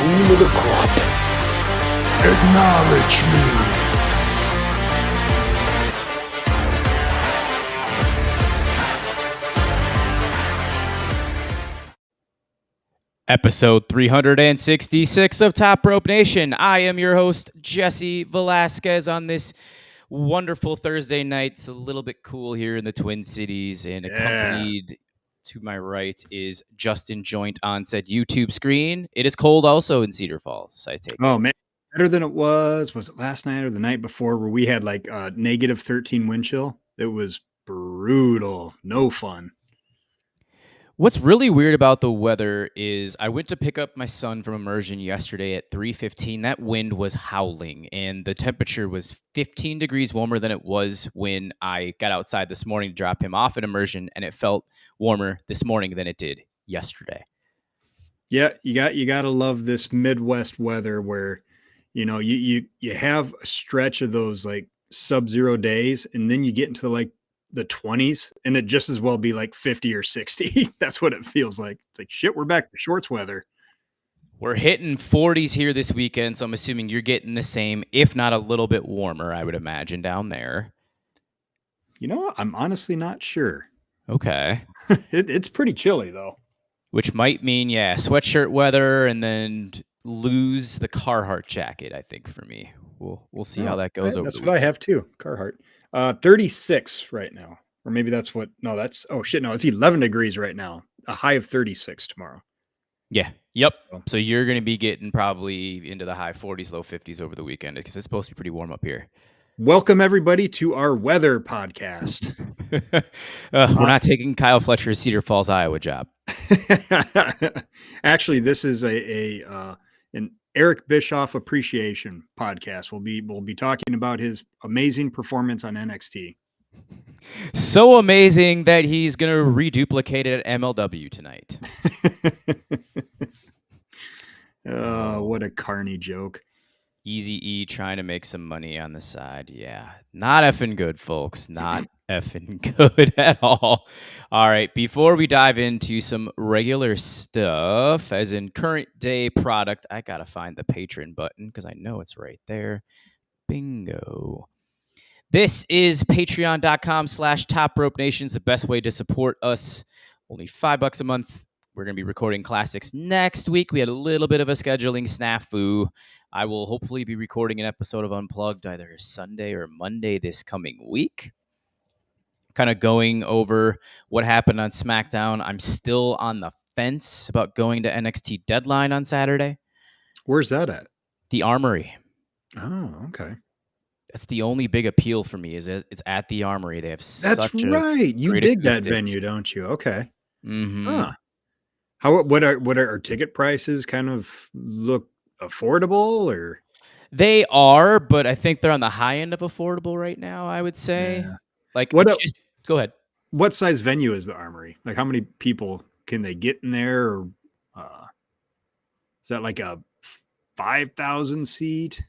cream of the crop. Acknowledge me. Episode 366 of Top Rope Nation. I am your host, Jesse Velasquez, on this wonderful Thursday night. It's a little bit cool here in the Twin Cities, and accompanied to my right is Justin Joint on said YouTube screen. It is cold also in Cedar Falls, I take it. Oh, man. Better than it was it last night or the night before, where we had like negative 13 wind chill? It was brutal. No fun. What's really weird about the weather is I went to pick up my son from immersion yesterday at 3:15. That wind was howling, and the temperature was 15 degrees warmer than it was when I got outside this morning to drop him off at immersion, and it felt warmer this morning than it did yesterday. Yeah, you got to love this Midwest weather where, you have a stretch of those like sub-zero days, and then you get into like the 20s, and it just as well be like 50 or 60. That's what it feels like. It's like, shit, we're back to shorts weather. We're hitting 40s here this weekend, so I'm assuming you're getting the same, if not a little bit warmer, I would imagine, down there. I'm honestly not sure. Okay. It's pretty chilly, though. Which might mean, sweatshirt weather, and then lose the Carhartt jacket, I think, for me. We'll see how that goes over That's the what I have, too, Carhartt. 36 right now. Or maybe it's 11 degrees right now. A high of 36 tomorrow. Yeah. Yep. So you're going to be getting probably into the high 40s, low 50s over the weekend because it's supposed to be pretty warm up here. Welcome, everybody, to our weather podcast. We're not taking Kyle Fletcher's Cedar Falls, Iowa job. Actually, this is an Eric Bischoff appreciation podcast. We'll be talking about his amazing performance on NXT. So amazing that he's going to reduplicate it at MLW tonight. Oh, what a carny joke. Easy E trying to make some money on the side. Yeah, not effing good, folks. Not effing good at all. All right, before we dive into some regular stuff, as in current day product, I got to find the Patreon button because I know it's right there. Bingo. This is patreon.com/Top Rope Nations, the best way to support us. Only $5 a month. We're going to be recording classics next week. We had a little bit of a scheduling snafu. I will hopefully be recording an episode of Unplugged either Sunday or Monday this coming week. Kind of going over what happened on SmackDown. I'm still on the fence about going to NXT Deadline on Saturday. Where's that at? The Armory. Oh, okay. That's the only big appeal for me is it's at the Armory. They have That's right. You dig that venue, don't you? Okay. Mm-hmm. Huh. What are our ticket prices? Kind of look affordable, or they are, but I think they're on the high end of affordable right now. I would say. Yeah. Like, go ahead. What size venue is the Armory? Like, how many people can they get in there? Or is that like a 5,000 seat?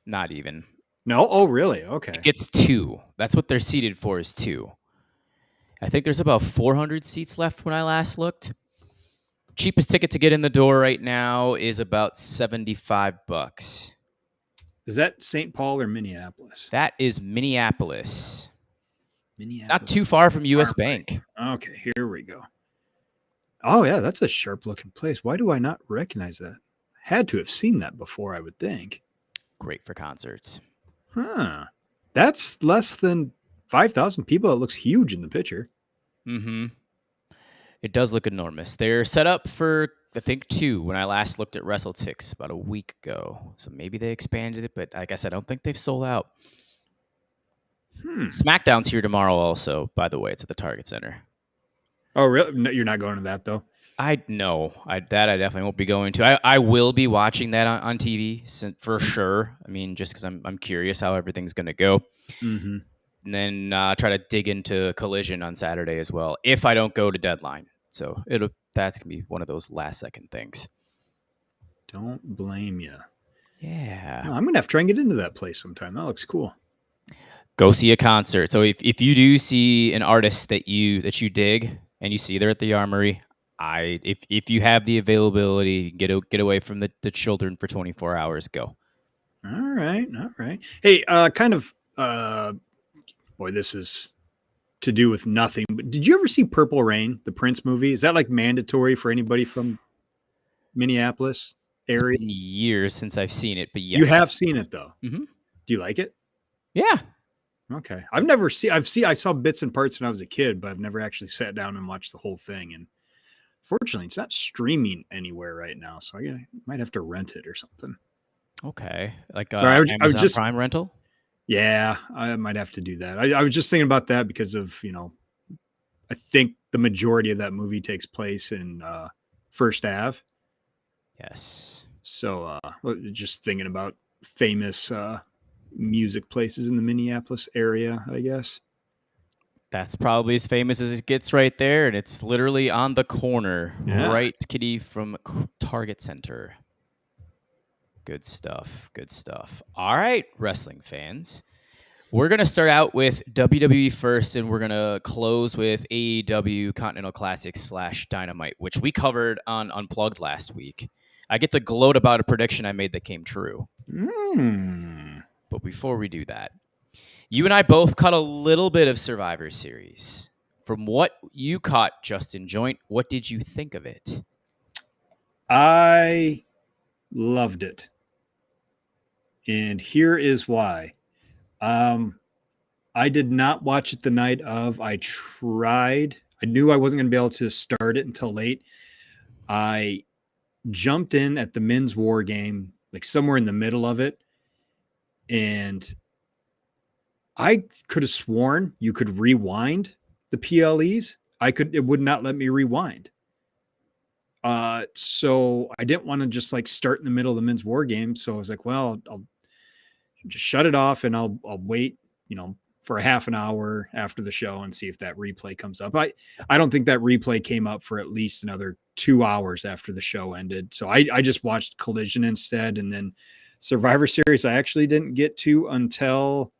Not even. No. Oh, really? Okay. It gets 2. That's what they're seated for, is 2. I think there's about 400 seats left when I last looked. Cheapest ticket to get in the door right now is about $75. Is that St. Paul or Minneapolis? That is Minneapolis. Not too far from US Bank. Okay, here we go. Oh, yeah, that's a sharp-looking place. Why do I not recognize that? Had to have seen that before, I would think. Great for concerts. Huh. That's less than 5,000 people. It looks huge in the picture. Mm-hmm. It does look enormous. They're set up for, I think, 2 when I last looked at WrestleTix about a week ago. So maybe they expanded it, but I guess I don't think they've sold out. SmackDown's here tomorrow also, by the way. It's at the Target Center. Oh, really? No, you're not going to that, though? I definitely won't be going to. I will be watching that on TV for sure. I mean, just because I'm curious how everything's going to go. Mm-hmm. And then try to dig into Collision on Saturday as well, if I don't go to Deadline. So that's going to be one of those last-second things. Don't blame you. Yeah. I'm going to have to try and get into that place sometime. That looks cool. Go see a concert. So if you do see an artist that you dig and you see they're at the Armory, If you have the availability, get away from the children for 24 hours. Go. All right, all right. Hey, boy, this is to do with nothing. But did you ever see Purple Rain, the Prince movie? Is that like mandatory for anybody from Minneapolis It's area? been years since I've seen it, but You yes. have seen it though. Mm-hmm. Do you like it? Yeah. Okay. I saw bits and parts when I was a kid, but I've never actually sat down and watched the whole thing. And fortunately, it's not streaming anywhere right now, so I might have to rent it or something. Okay. Like Sorry, I was Amazon just Prime rental. yeah, I might have to do that. I was just thinking about that because of I think the majority of that movie takes place in First Ave. Yes. So just thinking about famous music places in the Minneapolis area, I guess. That's probably as famous as it gets right there, and it's literally on the corner, Yeah. right, kitty, from Target Center. Good stuff. Good stuff. All right, wrestling fans. We're going to start out with WWE first, and we're going to close with AEW Continental Classics / Dynamite, which we covered on Unplugged last week. I get to gloat about a prediction I made that came true. But before we do that, you and I both caught a little bit of Survivor Series. From what you caught, Justin Joint, what did you think of it? I loved it. And here is why. I did not watch it the night of. I tried. I knew I wasn't going to be able to start it until late. I jumped in at the men's war game, like somewhere in the middle of it. And I could have sworn you could rewind the PLEs. It would not let me rewind. So I didn't want to just like start in the middle of the men's war game. So I was like, well, I'll just shut it off and I'll wait, for a half an hour after the show and see if that replay comes up. I don't think that replay came up for at least another 2 hours after the show ended. So I just watched Collision instead. And then Survivor Series, I actually didn't get to until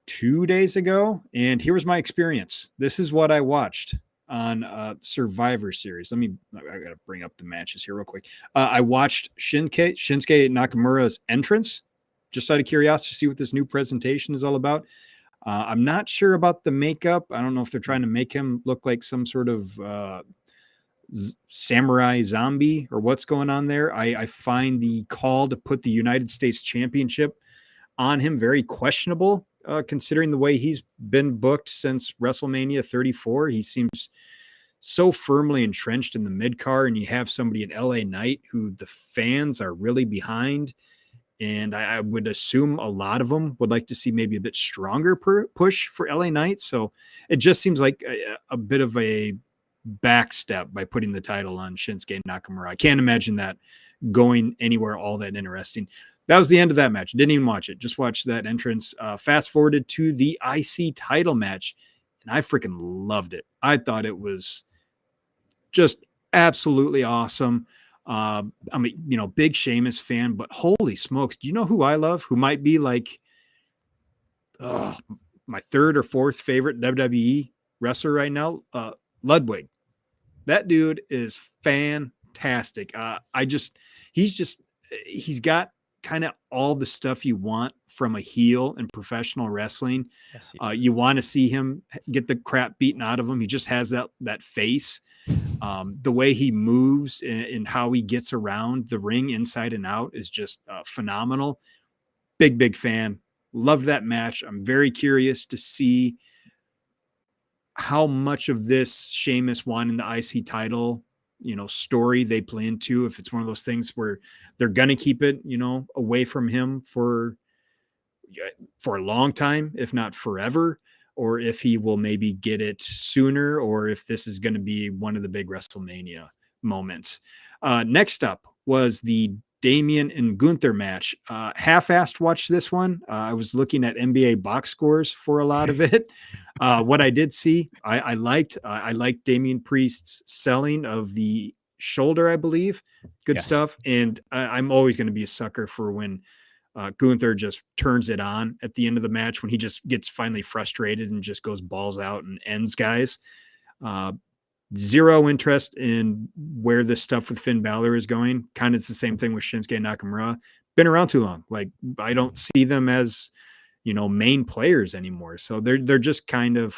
2 days ago. And here was my experience. This is what I watched on Survivor Series. I got to bring up the matches here real quick. I watched Shinsuke Nakamura's entrance just out of curiosity to see what this new presentation is all about. I'm not sure about the makeup. I don't know if they're trying to make him look like some sort of samurai zombie or what's going on there. I find the call to put the United States Championship on him very questionable, considering the way he's been booked since WrestleMania 34. He seems so firmly entrenched in the mid-card, and you have somebody in LA Knight who the fans are really behind. And I would assume a lot of them would like to see maybe a bit stronger push for LA Knight. So it just seems like a bit of a backstep by putting the title on Shinsuke Nakamura. I can't imagine that going anywhere all that interesting. That was the end of that match. Didn't even watch it. Just watched that entrance. Fast forwarded to the IC title match, and I freaking loved it. I thought it was just absolutely awesome. I'm a big Sheamus fan, but holy smokes, do you know who I love? Who might be like my third or fourth favorite WWE wrestler right now? Ludwig. That dude is fantastic. He's got kind of all the stuff you want from a heel in professional wrestling. Yes, you want to see him get the crap beaten out of him. He just has that face. The way he moves and how he gets around the ring inside and out is just phenomenal. Big fan. Loved that match. I'm very curious to see how much of this Sheamus wanting the IC title, story they play into. If it's one of those things where they're going to keep it, away from him for a long time, if not forever, or if he will maybe get it sooner, or if this is going to be one of the big WrestleMania moments. Next up was the Damian and Gunther match. Half-assed watched this one. I was looking at NBA box scores for a lot of it. What I did see, I liked Damian Priest's selling of the shoulder, I believe. Good stuff. And I'm always going to be a sucker for when Gunther just turns it on at the end of the match, when he just gets finally frustrated and just goes balls out and ends guys. zero interest in where this stuff with Finn Balor is going. Kind of it's the same thing with Shinsuke Nakamura. Been around too long. Like I don't see them as, main players anymore. So they're just kind of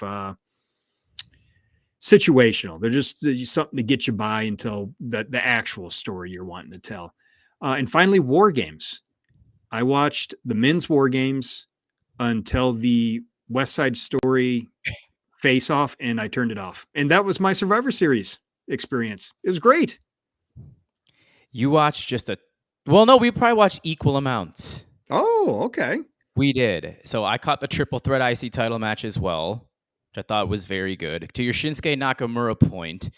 situational. They're just something to get you by until the actual story you're wanting to tell. And finally, War Games. I watched the men's War Games until the West Side Story face off, and I turned it off. And that was my Survivor Series experience. It was great. You watched well, no, we probably watched equal amounts. Oh, okay. We did. So I caught the triple threat IC title match as well, which I thought was very good. To your Shinsuke Nakamura point,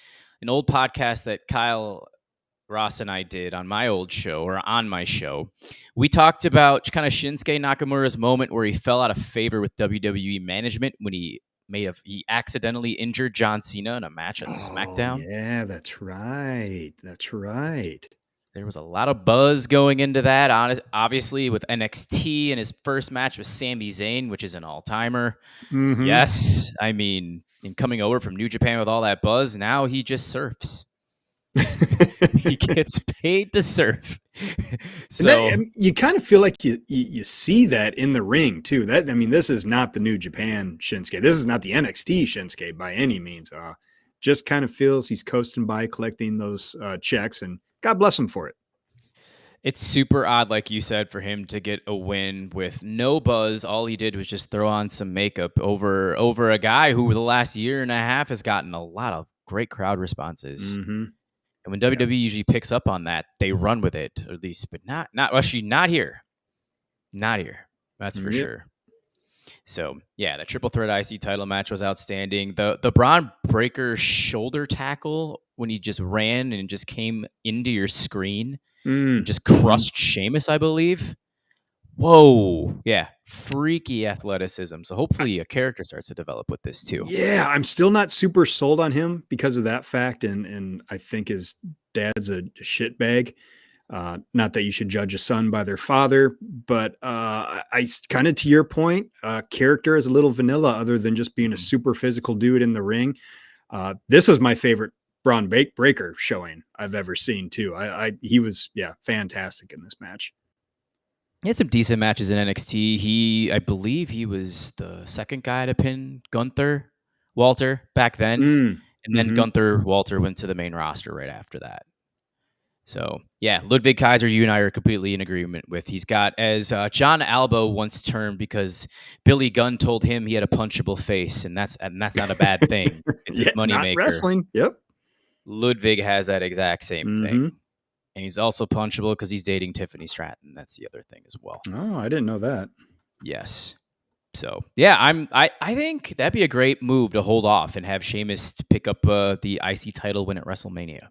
an old podcast that Kyle Ross and I did on my old show, or on my show, we talked about kind of Shinsuke Nakamura's moment where he fell out of favor with WWE management when he accidentally injured John Cena in a match on SmackDown. Yeah, that's right. That's right. There was a lot of buzz going into that, obviously, with NXT and his first match with Sami Zayn, which is an all-timer. Mm-hmm. Yes, I mean, in coming over from New Japan with all that buzz, now he just surfs. He gets paid to surf. So you kind of feel like you see that in the ring too. This is not the New Japan Shinsuke. This is not the NXT Shinsuke by any means. Just kind of feels he's coasting by, collecting those checks, and God bless him for it. It's super odd, like you said, for him to get a win with no buzz. All he did was just throw on some makeup over a guy who, the last year and a half, has gotten a lot of great crowd responses. Mm-hmm. And when WWE usually picks up on that, they run with it, at least, but not here. Not here. That's for sure. So yeah, the triple threat IC title match was outstanding. The Braun Breaker shoulder tackle when he just ran and just came into your screen and just crushed Sheamus, I believe. Whoa. Yeah. Freaky athleticism. So hopefully a character starts to develop with this too. Yeah, I'm still not super sold on him because of that fact. And I think his dad's a shitbag. Not that you should judge a son by their father, but I kind of, to your point, character is a little vanilla other than just being a super physical dude in the ring. This was my favorite Braun Breaker showing I've ever seen too. He was fantastic in this match. He had some decent matches in NXT. I believe he was the second guy to pin Walter back then. And then Gunther Walter went to the main roster right after that. So, yeah, Ludwig Kaiser, you and I are completely in agreement with. He's got, as John Albo once termed, because Billy Gunn told him he had a punchable face, and that's not a bad thing. It's his moneymaker. Wrestling, yep. Ludwig has that exact same thing. And he's also punchable because he's dating Tiffany Stratton. That's the other thing as well. Oh, I didn't know that. Yes. So, yeah, I think that'd be a great move to hold off and have Sheamus pick up the IC title win at WrestleMania.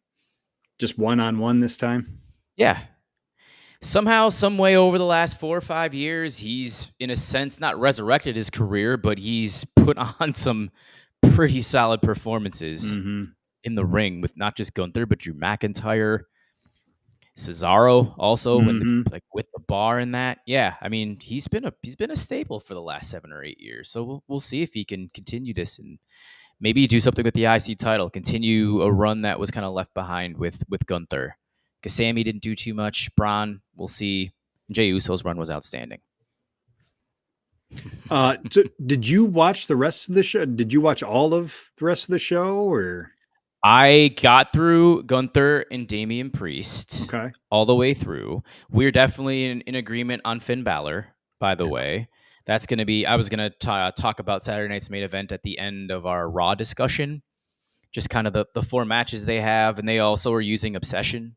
Just one-on-one this time? Yeah. Somehow, some way over the last 4 or 5 years, he's, in a sense, not resurrected his career, but he's put on some pretty solid performances in the ring with not just Gunther, but Drew McIntyre, Cesaro also, with the bar and that. Yeah, I mean, he's been a staple for the last 7 or 8 years. So we'll see if he can continue this and maybe do something with the IC title, continue a run that was kind of left behind with Gunther. Because Sammy didn't do too much. Braun, we'll see. Jey Uso's run was outstanding. So did you watch the rest of the show? Did you watch all of the rest of the show, or? I got through Gunther and Damian Priest all the way through. We're definitely in agreement on Finn Balor, by the way. That's going to be, I was going to talk about Saturday night's main event at the end of our Raw discussion. Just kind of the 4 matches they have. And they also are using Obsession,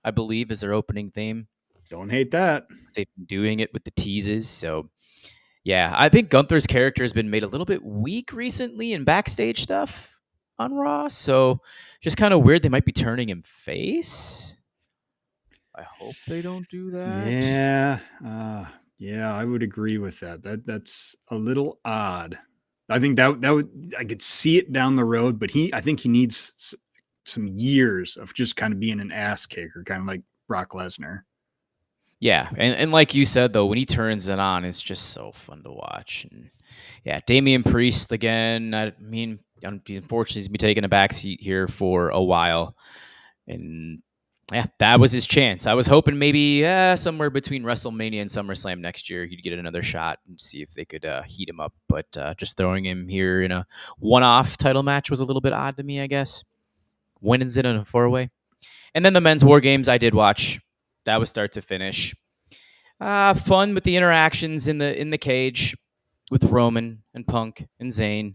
I believe, as their opening theme. Don't hate that. They've been doing it with the teases. So, yeah, I think Gunther's character has been made a little bit weak recently in backstage stuff on Raw. So, just kind of weird they might be turning him face. I hope they don't do that. Yeah, I would agree with that. That's a little odd. I think that would, I could see it down the road, but I think he needs some years of just kind of being an ass kicker, kind of like Brock Lesnar. Yeah, and like you said, though, when he turns it on, it's just so fun to watch. And yeah, Damian Priest again. I mean, Unfortunately, he's been taking a backseat here for a while. And yeah, that was his chance. I was hoping maybe somewhere between WrestleMania and SummerSlam next year, he'd get another shot and see if they could heat him up. But just throwing him here in a one-off title match was a little bit odd to me, I guess. Winning's it in a four-way. And then the men's War Games I did watch. That was start to finish. Fun with the interactions in the cage with Roman and Punk and Zayn.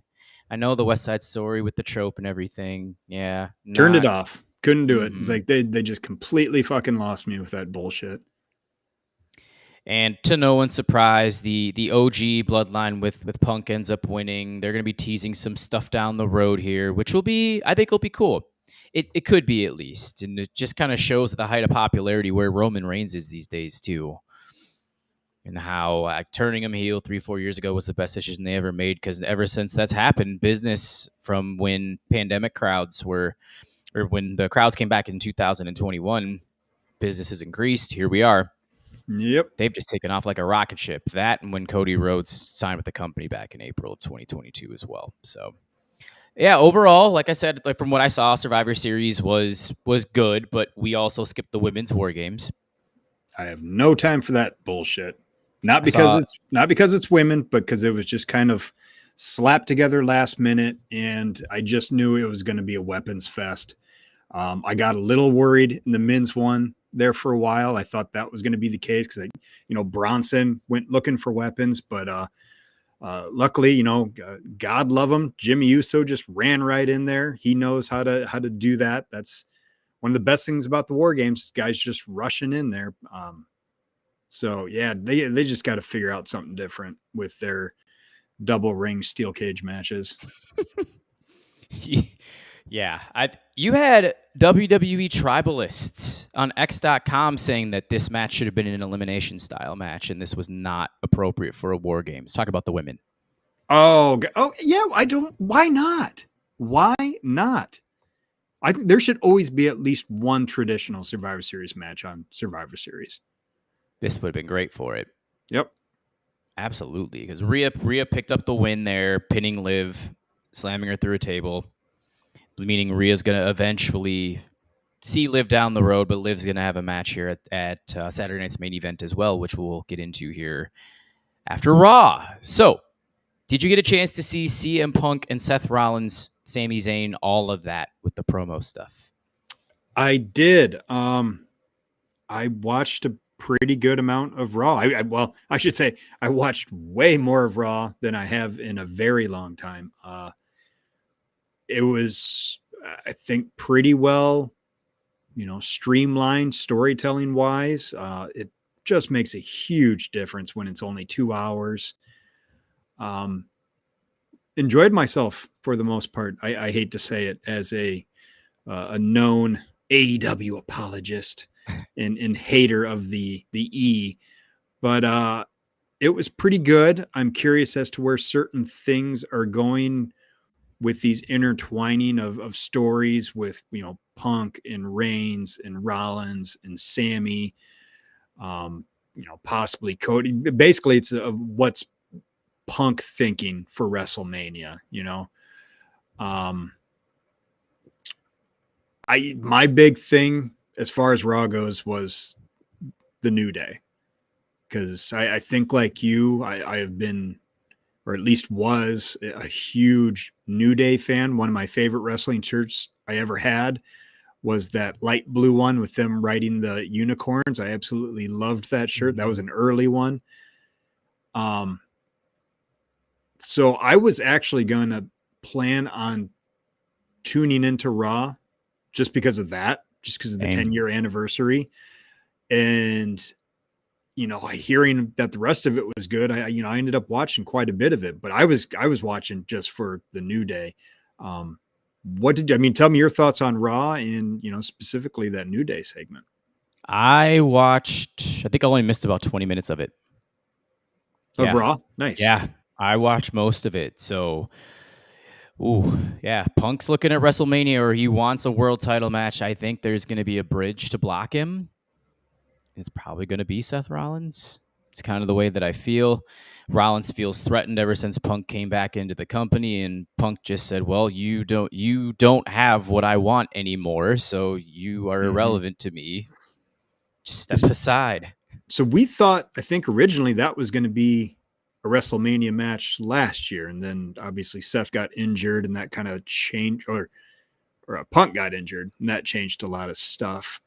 I know the West Side Story with the trope and everything. Yeah, Turned it not. off. Couldn't do it. It's Mm-hmm. like they just completely fucking lost me with that bullshit. And to no one's surprise, the OG bloodline with Punk ends up winning. They're going to be teasing some stuff down the road here, which I think will be cool. It could be at least, and it just kind of shows at the height of popularity where Roman Reigns is these days too, and how turning him heel 3-4 years ago was the best decision they ever made. Because ever since that's happened, business from when pandemic crowds were, or when the crowds came back in 2021, business has increased. Here we are. Yep. They've just taken off like a rocket ship. That and when Cody Rhodes signed with the company back in April of 2022 as well. So yeah, overall, like I said, like from what I saw, Survivor Series was good, but we also skipped the women's War Games. I have no time for that bullshit. Not I because saw it's women, but because it was just kind of slapped together last minute, and I just knew it was going to be a weapons fest. I got a little worried in the men's one there for a while. I thought that was going to be the case because, Bronson went looking for weapons, but luckily, God love him, Jimmy Uso just ran right in there. He knows how to do that. That's one of the best things about the War Games. Guys just rushing in there. So yeah, they just got to figure out something different with their double ring steel cage matches. yeah, you had WWE tribalists on X.com saying that this match should have been an elimination style match, and this was not appropriate for a War Games. Talk about the women. Oh yeah. I don't. Why not? Why not? There should always be at least one traditional Survivor Series match on Survivor Series. This would have been great for it. Yep. Absolutely, because Rhea picked up the win there, pinning Liv, slamming her through a table, meaning Rhea's going to eventually see Liv down the road, but Liv's going to have a match here at Saturday night's main event as well, which we'll get into here after Raw. So, did you get a chance to see CM Punk and Seth Rollins, Sami Zayn, all of that with the promo stuff? I did. I watched a pretty good amount of Raw. I should say I watched way more of Raw than I have in a very long time. It was, I think, pretty well, streamlined storytelling wise. It just makes a huge difference when it's only 2 hours. Enjoyed myself for the most part. I hate to say it as a known AEW apologist and hater of the E, but it was pretty good. I'm curious as to where certain things are going with these intertwining of stories with, Punk and Reigns and Rollins and Sammy, possibly Cody. Basically, it's what's Punk thinking for WrestleMania, my big thing as far as Raw goes was the New Day, because I think like you, I have been, or at least was, a huge New Day fan. One of my favorite wrestling shirts I ever had was that light blue one with them riding the unicorns. I absolutely loved that shirt. That was an early one. So I was actually going to plan on tuning into Raw just because of that, just because of the 10-year anniversary. And, hearing that the rest of it was good, I ended up watching quite a bit of it, but I was watching just for the New Day. Tell me your thoughts on Raw and, specifically that New Day segment. I think I only missed about 20 minutes of it. Of Raw? Nice. Yeah, I watched most of it. So, Punk's looking at WrestleMania, or he wants a world title match. I think there's going to be a bridge to block him. It's probably going to be Seth Rollins. It's kind of the way that I feel. Rollins feels threatened ever since Punk came back into the company, and Punk just said, "Well, you don't have what I want anymore, so you are irrelevant to me. Just step aside." So we thought, I think originally that was going to be a WrestleMania match last year, and then obviously Seth got injured, and that kind of changed, or a Punk got injured, and that changed a lot of stuff.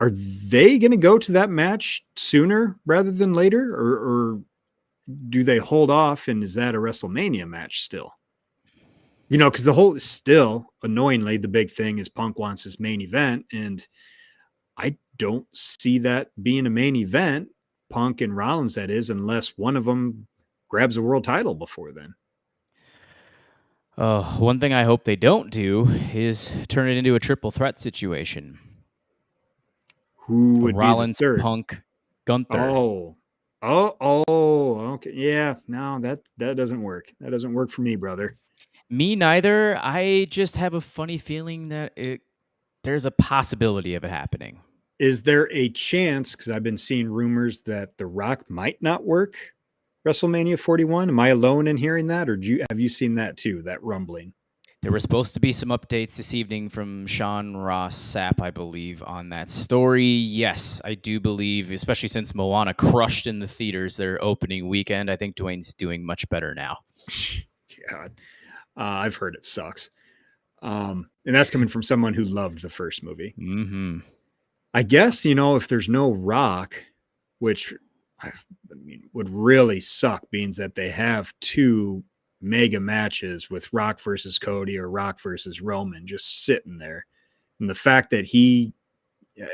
Are they going to go to that match sooner rather than later, or do they hold off? And is that a WrestleMania match still? Because the whole still annoyingly the big thing is Punk wants his main event, and I don't see that being a main event, Punk and Rollins, that is, unless one of them grabs a world title before then. One thing I hope they don't do is turn it into a triple threat situation. Who would be the Rollins, third? Punk, Gunther. Okay. Yeah, no, that doesn't work. That doesn't work for me, brother. Me neither. I just have a funny feeling that there's a possibility of it happening. Is there a chance, because I've been seeing rumors that The Rock might not work WrestleMania 41? Am I alone in hearing that, or have you seen that too, that rumbling? There were supposed to be some updates this evening from Sean Ross Sapp, I believe, on that story. Yes, I do believe, especially since Moana crushed in the theaters their opening weekend, I think Dwayne's doing much better now. God, I've heard it sucks. And that's coming from someone who loved the first movie. Mm-hmm. I guess, if there's no Rock, which I mean would really suck, being that they have two mega matches with Rock versus Cody or Rock versus Roman just sitting there. And the fact that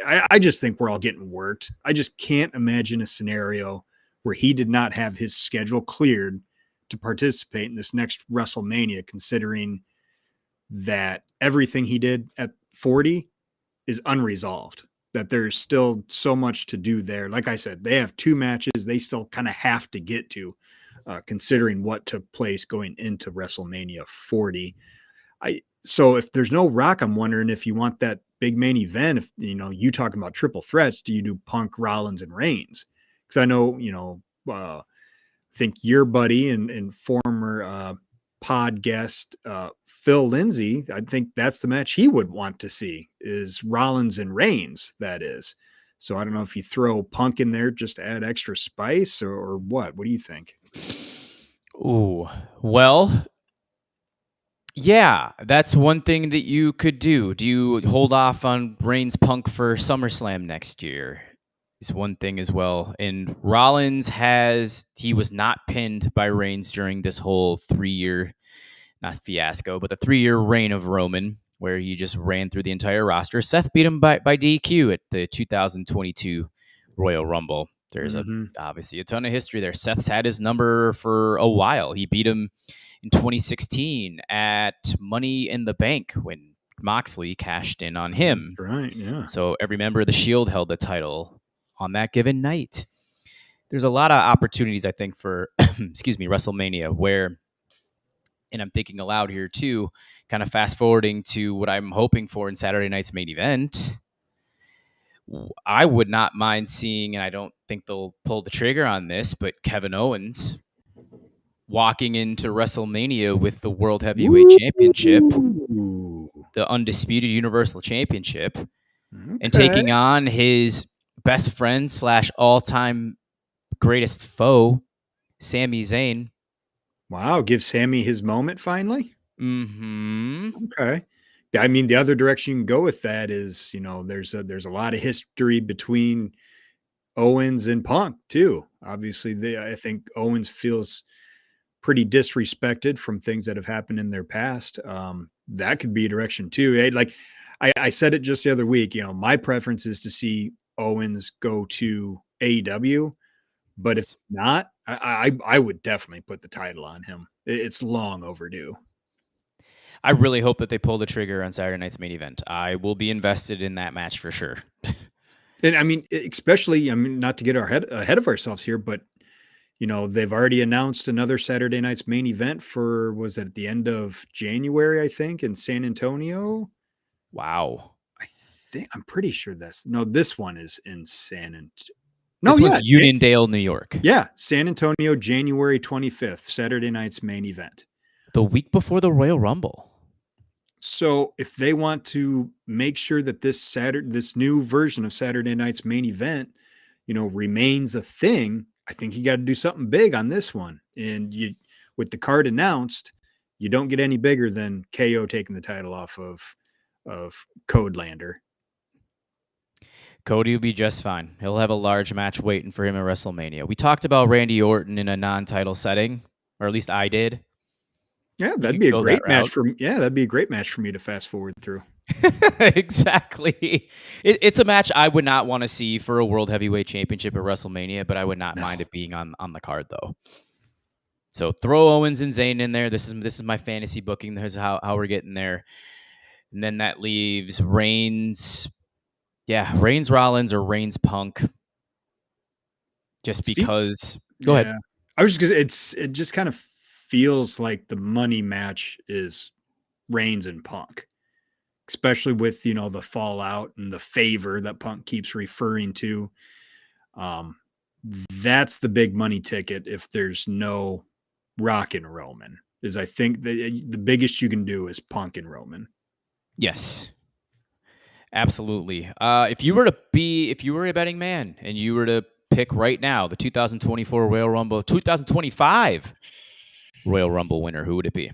I just think we're all getting worked. I just can't imagine a scenario where he did not have his schedule cleared to participate in this next WrestleMania, considering that everything he did at 40 is unresolved, that there's still so much to do there. Like I said, they have two matches they still kind of have to get to, considering what took place going into WrestleMania 40. So if there's no Rock, I'm wondering if you want that big main event, if you talking about triple threats, do you do Punk, Rollins, and Reigns? Because I know, I think your buddy and former pod guest Phil Lindsay, I think that's the match he would want to see, is Rollins and Reigns, that is. So I don't know if you throw Punk in there just to add extra spice, or what do you think? Ooh, well, yeah, that's one thing that you could do. Do you hold off on Reigns Punk for SummerSlam next year? Is one thing as well. And Rollins he was not pinned by Reigns during this whole 3-year, not fiasco, but the 3-year reign of Roman, where he just ran through the entire roster. Seth beat him by DQ at the 2022 Royal Rumble. There's obviously a ton of history there. Seth's had his number for a while. He beat him in 2016 at Money in the Bank when Moxley cashed in on him. Right, yeah. So every member of the Shield held the title on that given night. There's a lot of opportunities, I think, for WrestleMania where, and I'm thinking aloud here too, kind of fast forwarding to what I'm hoping for in Saturday night's main event. I would not mind seeing, and I don't think they'll pull the trigger on this, but Kevin Owens walking into WrestleMania with the World Heavyweight Championship, the undisputed Universal Championship, and taking on his best friend / all-time greatest foe, Sami Zayn. Wow, give Sammy his moment finally? Mm-hmm. Okay. I mean, the other direction you can go with that is, there's a lot of history between Owens and Punk too. Obviously, I think Owens feels pretty disrespected from things that have happened in their past. That could be a direction too. Like I said it just the other week, my preference is to see Owens go to AEW, but if not, I would definitely put the title on him. It's long overdue. I really hope that they pull the trigger on Saturday night's main event. I will be invested in that match for sure. And I mean, especially, not to get ahead of ourselves here, but they've already announced another Saturday night's main event for, was it at the end of January, I think, in San Antonio? Wow. I I'm pretty sure this one is in San Antonio. This No, one's yeah. Uniondale, New York. Yeah, San Antonio, January 25th, Saturday night's main event. The week before the Royal Rumble. So if they want to make sure that this new version of Saturday night's main event, remains a thing, I think you got to do something big on this one. And with the card announced, you don't get any bigger than KO taking the title off of Codelander. Cody will be just fine. He'll have a large match waiting for him at WrestleMania. We talked about Randy Orton in a non-title setting, or at least I did. Yeah, You that'd could be a go great that match route. that'd be a great match for me to fast forward through. Exactly. It's a match I would not want to see for a World Heavyweight Championship at WrestleMania, but I would not mind No. it being on the card though. So throw Owens and Zayn in there. This is my fantasy booking. This is how we're getting there. And then that leaves Reigns. Yeah, Reigns Rollins or Reigns Punk. Just Steve, because. Go ahead. yeah. I was just gonna it just kind of feels like the money match is Reigns and Punk, especially with the fallout and the favor that Punk keeps referring to. Um, that's the big money ticket if there's no Rock and Roman. Is I think the biggest you can do is Punk and Roman. Yes. Absolutely. If you were a betting man and you were to pick right now the 2024 Royal Rumble, 2025 Royal Rumble winner, who would it be?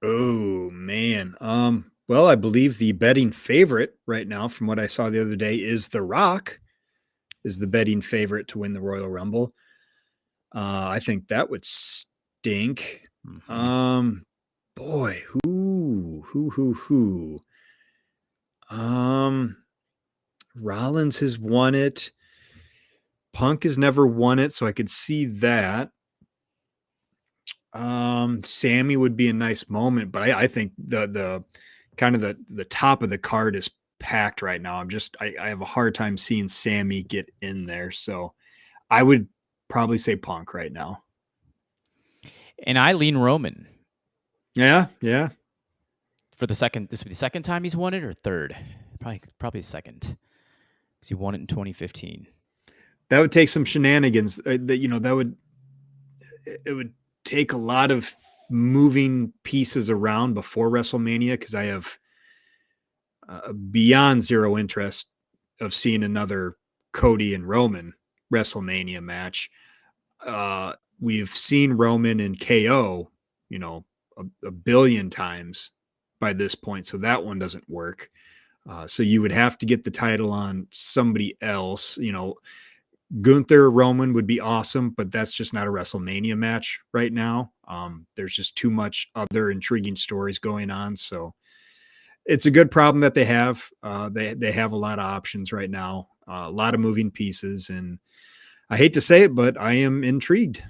Oh man. Well, I believe the betting favorite right now, from what I saw the other day, is The Rock, is the betting favorite to win the Royal Rumble. I think that would stink. Mm-hmm. Boy, who? Rollins has won it. Punk has never won it, so I could see that. Sammy would be a nice moment, but I think the kind of the top of the card is packed right now. I have a hard time seeing Sammy get in there, so I would probably say Punk right now. And I lean Roman. Yeah. For the second, this would be the second time he's won it, or third? Probably second, because he won it in 2015. That would take some shenanigans. That would take a lot of moving pieces around before WrestleMania, because I have beyond zero interest of seeing another Cody and Roman WrestleMania match. We've seen Roman and KO, a billion times by this point, so that one doesn't work. So you would have to get the title on somebody else. Gunther Roman would be awesome, but that's just not a WrestleMania match right now. There's just too much other intriguing stories going on. So it's a good problem that they have. They have a lot of options right now, a lot of moving pieces, and I hate to say it, but I am intrigued.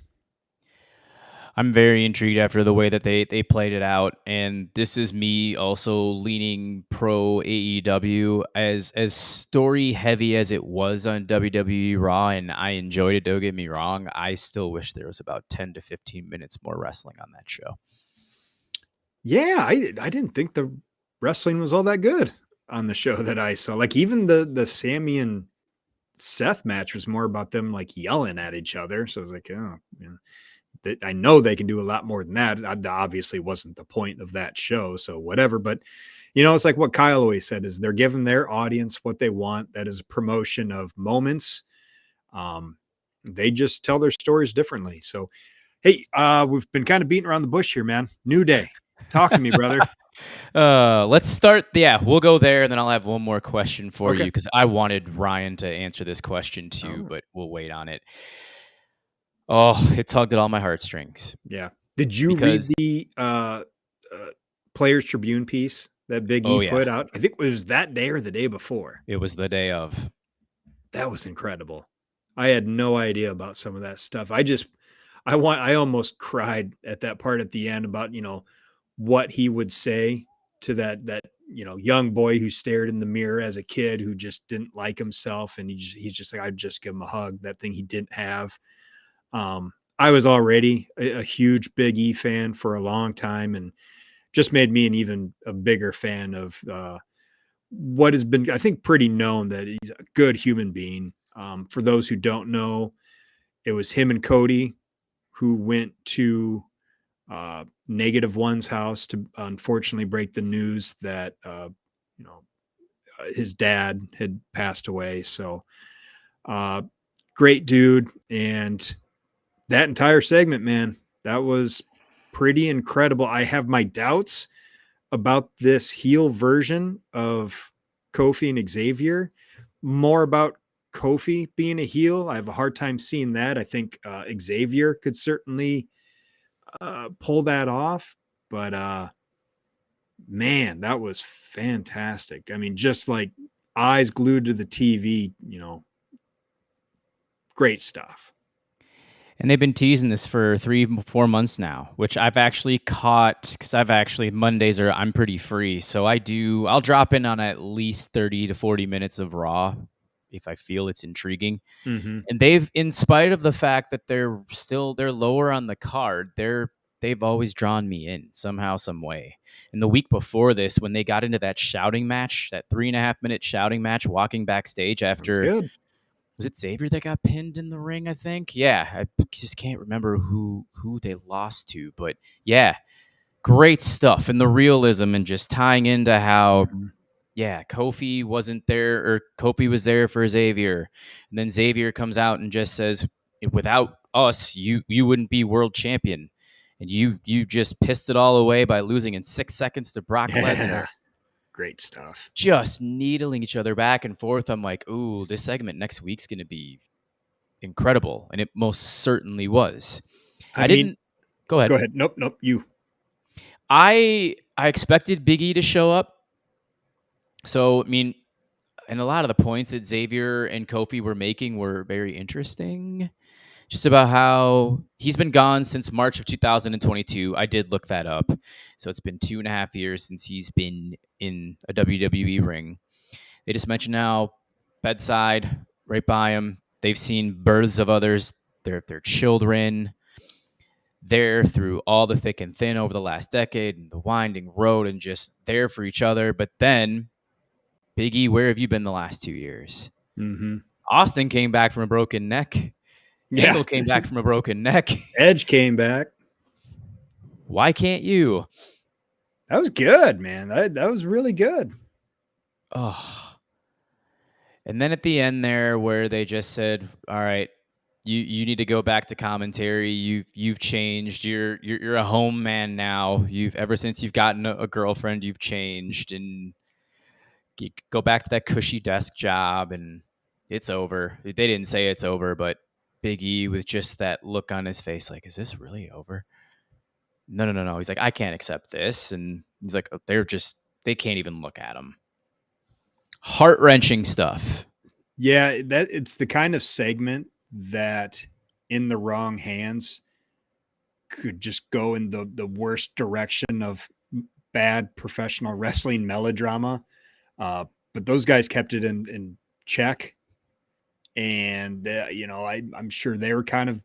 I'm very intrigued after the way that they played it out, and this is me also leaning pro AEW. As story heavy as it was on WWE Raw, and I enjoyed it. Don't get me wrong. I still wish there was about 10 to 15 minutes more wrestling on that show. Yeah, I didn't think the wrestling was all that good on the show that I saw. Like even the Sammy and Seth match was more about them like yelling at each other. So I was like, oh, I know they can do a lot more than that. That obviously wasn't the point of that show, so whatever. But it's like what Kyle always said: is they're giving their audience what they want. That is a promotion of moments. They just tell their stories differently. So, hey, we've been kind of beating around the bush here, man. New day. Talk to me, brother. Let's start. Yeah, we'll go there, and then I'll have one more question for you, Okay. because I wanted Ryan to answer this question too, but we'll wait on it. Oh, it tugged at all my heartstrings. Yeah. Did you read Because, the Players Tribune piece that Big E oh yeah, put out? I think it was that day or the day before. it was the day of. That was incredible. I had no idea about some of that stuff. I almost cried at that part at the end about, what he would say to that young boy who stared in the mirror as a kid, who just didn't like himself. And he's just like, I'd just give him a hug, that thing he didn't have. I was already a huge Big E fan for a long time, and just made me an even a bigger fan of what has been, I think, pretty known that he's a good human being. For those who don't know, it was him and Cody who went to Negative One's house to unfortunately break the news that you know his dad had passed away. So uh, great dude, and that entire segment, man, that was pretty incredible. I have my doubts about this heel version of Kofi and Xavier, more about Kofi being a heel. I have a hard time seeing that. I think Xavier could certainly pull that off, but man, that was fantastic. I mean, just like eyes glued to the TV, great stuff. And they've been teasing this for 3-4 months now, which I've actually caught because Mondays I'm pretty free. So I'll drop in on at least 30 to 40 minutes of Raw if I feel it's intriguing. Mm-hmm. And in spite of the fact that they're lower on the card, they've always drawn me in somehow, some way. And the week before this, when they got into that shouting match, that 3.5-minute shouting match, walking backstage after, was it Xavier that got pinned in the ring? I think, yeah. I just can't remember who they lost to, but yeah, great stuff. And the realism and just tying into how, yeah, Kofi wasn't there, or Kofi was there for Xavier, and then Xavier comes out and just says, "Without us, you wouldn't be world champion, and you just pissed it all away by losing in 6 seconds to Brock Lesnar." Great stuff. Just needling each other back and forth. I'm like, ooh, this segment next week's going to be incredible, and it most certainly was. I mean, go ahead. Go ahead. Nope. You. I expected Big E to show up. So, I mean, and a lot of the points that Xavier and Kofi were making were very interesting. Just about how he's been gone since March of 2022. I did look that up. So it's been 2.5 years since he's been in a WWE ring. They just mentioned now, bedside, right by him. They've seen births of others, their children. There through all the thick and thin over the last decade and the winding road, and just there for each other. But then, Big E, where have you been the last 2 years? Mm-hmm. Austin came back from a broken neck. Yeah. Angle came back from a broken neck. Edge came back. Why can't you? That was good, man. That was really good. Oh. And then at the end there, where they just said, "All right, you need to go back to commentary. You've changed. You're a home man now. Ever since you've gotten a girlfriend, you've changed, and you go back to that cushy desk job, and it's over." They didn't say it's over, but Big E with just that look on his face, like, is this really over? No. He's like, I can't accept this. And he's like, oh, they can't even look at him. Heart-wrenching stuff. Yeah, that it's the kind of segment that in the wrong hands could just go in the worst direction of bad professional wrestling melodrama. But those guys kept it in check. And, I'm sure they were kind of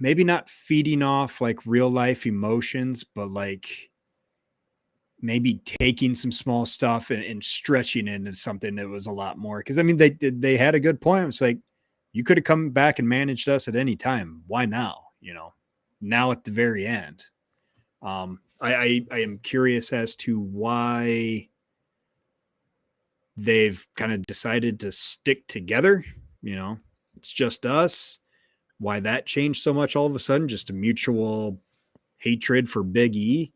maybe not feeding off like real life emotions, but like maybe taking some small stuff and stretching it into something that was a lot more. Cause I mean, they had a good point. It's like, you could have come back and managed us at any time. Why now? Now at the very end. I am curious as to why they've kind of decided to stick together. It's just us. Why that changed so much all of a sudden, just a mutual hatred for Big E.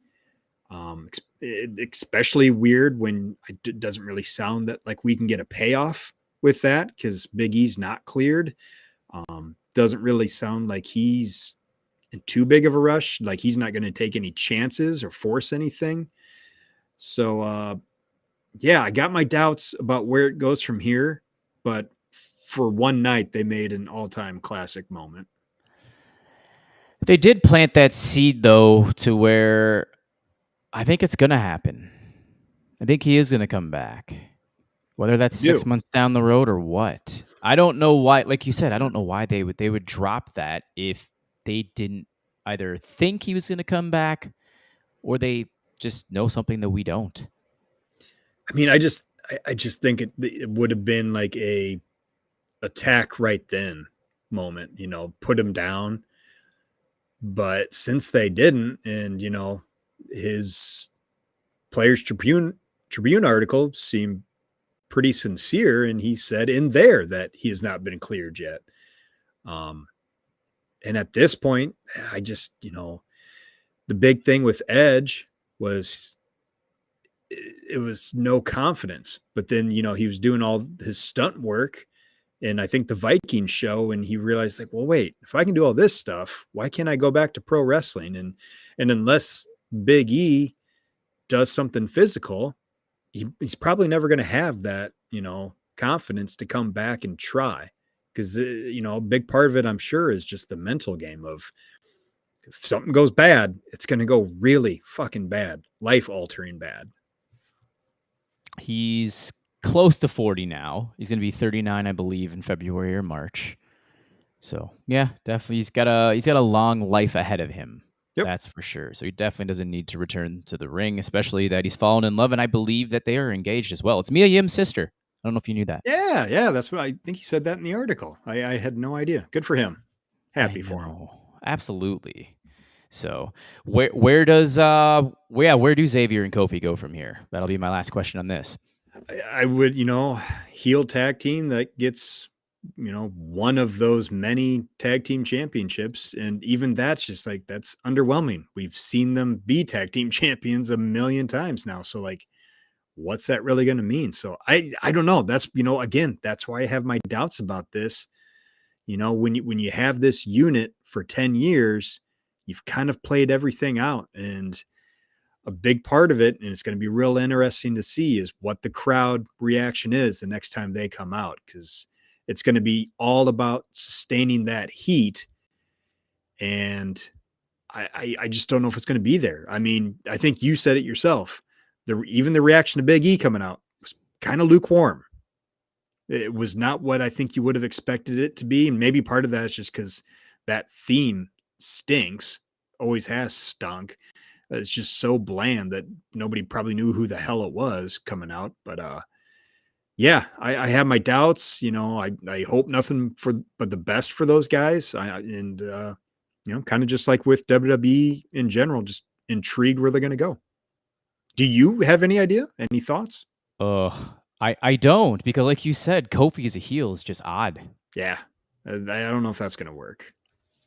Especially weird when it doesn't really sound that like we can get a payoff with that, because Big E's not cleared. Doesn't really sound like he's in too big of a rush. Like he's not going to take any chances or force anything. So, yeah, I got my doubts about where it goes from here, but for one night, they made an all-time classic moment. They did plant that seed, though, to where I think it's going to happen. I think he is going to come back, whether that's 6 months down the road or what. I don't know why. Like you said, I don't know why they would drop that if they didn't either think he was going to come back or they just know something that we don't. I mean, I just think it would have been like a attack right then moment, put him down. But since they didn't, and his Players Tribune article seemed pretty sincere, and he said in there that he has not been cleared yet. Um, and at this point, I just, the big thing with Edge was it was no confidence. But then, he was doing all his stunt work and I think the Vikings show, and he realized like, well, wait, if I can do all this stuff, why can't I go back to pro wrestling? And unless Big E does something physical, he's probably never going to have that, confidence to come back and try. Because a big part of it, I'm sure, is just the mental game of if something goes bad, it's going to go really fucking bad, life altering bad. He's close to 40 now. He's going to be 39, I believe, in February or March. So yeah, definitely he's got a long life ahead of him. Yep. That's for sure. So he definitely doesn't need to return to the ring, especially that he's fallen in love, and I believe that they are engaged as well. It's Mia Yim's sister. I don't know if you knew that. Yeah, that's what I think he said that in the article. I had no idea. Good for him. Happy for him. Absolutely. So where do Xavier and Kofi go from here? That'll be my last question on this. I would, heel tag team that gets, one of those many tag team championships. And even that's just like, that's underwhelming. We've seen them be tag team champions a million times now. So like, what's that really going to mean? So I don't know. That's, again, that's why I have my doubts about this. When you have this unit for 10 years, you've kind of played everything out, and a big part of it, and it's going to be real interesting to see, is what the crowd reaction is the next time they come out, because it's going to be all about sustaining that heat. And I just don't know if it's going to be there. I mean, I think you said it yourself. Even the reaction to Big E coming out was kind of lukewarm. It was not what I think you would have expected it to be. And maybe part of that is just because that theme stinks, always has stunk. It's just so bland that nobody probably knew who the hell it was coming out. But yeah, I have my doubts. I hope nothing but the best for those guys. Kind of just like with WWE in general, just intrigued where they're going to go. Do you have any idea? Any thoughts? I don't, because like you said, Kofi as a heel is just odd. Yeah, I don't know if that's going to work.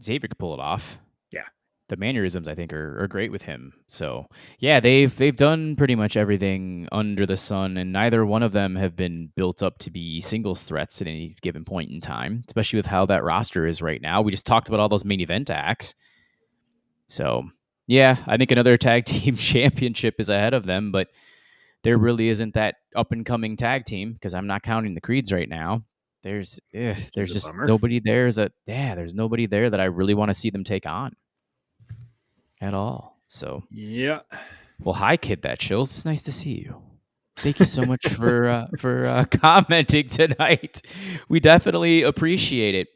Xavier could pull it off. Yeah. The mannerisms, I think, are great with him. So yeah, they've done pretty much everything under the sun, and neither one of them have been built up to be singles threats at any given point in time, especially with how that roster is right now. We just talked about all those main event acts. So yeah, I think another tag team championship is ahead of them, but there really isn't that up and coming tag team, because I'm not counting the Creeds right now. There's just nobody there. There's nobody there that I really want to see them take on at all. So yeah. Well, hi, Kid That Chills. It's nice to see you. Thank you so much for commenting tonight. We definitely appreciate it.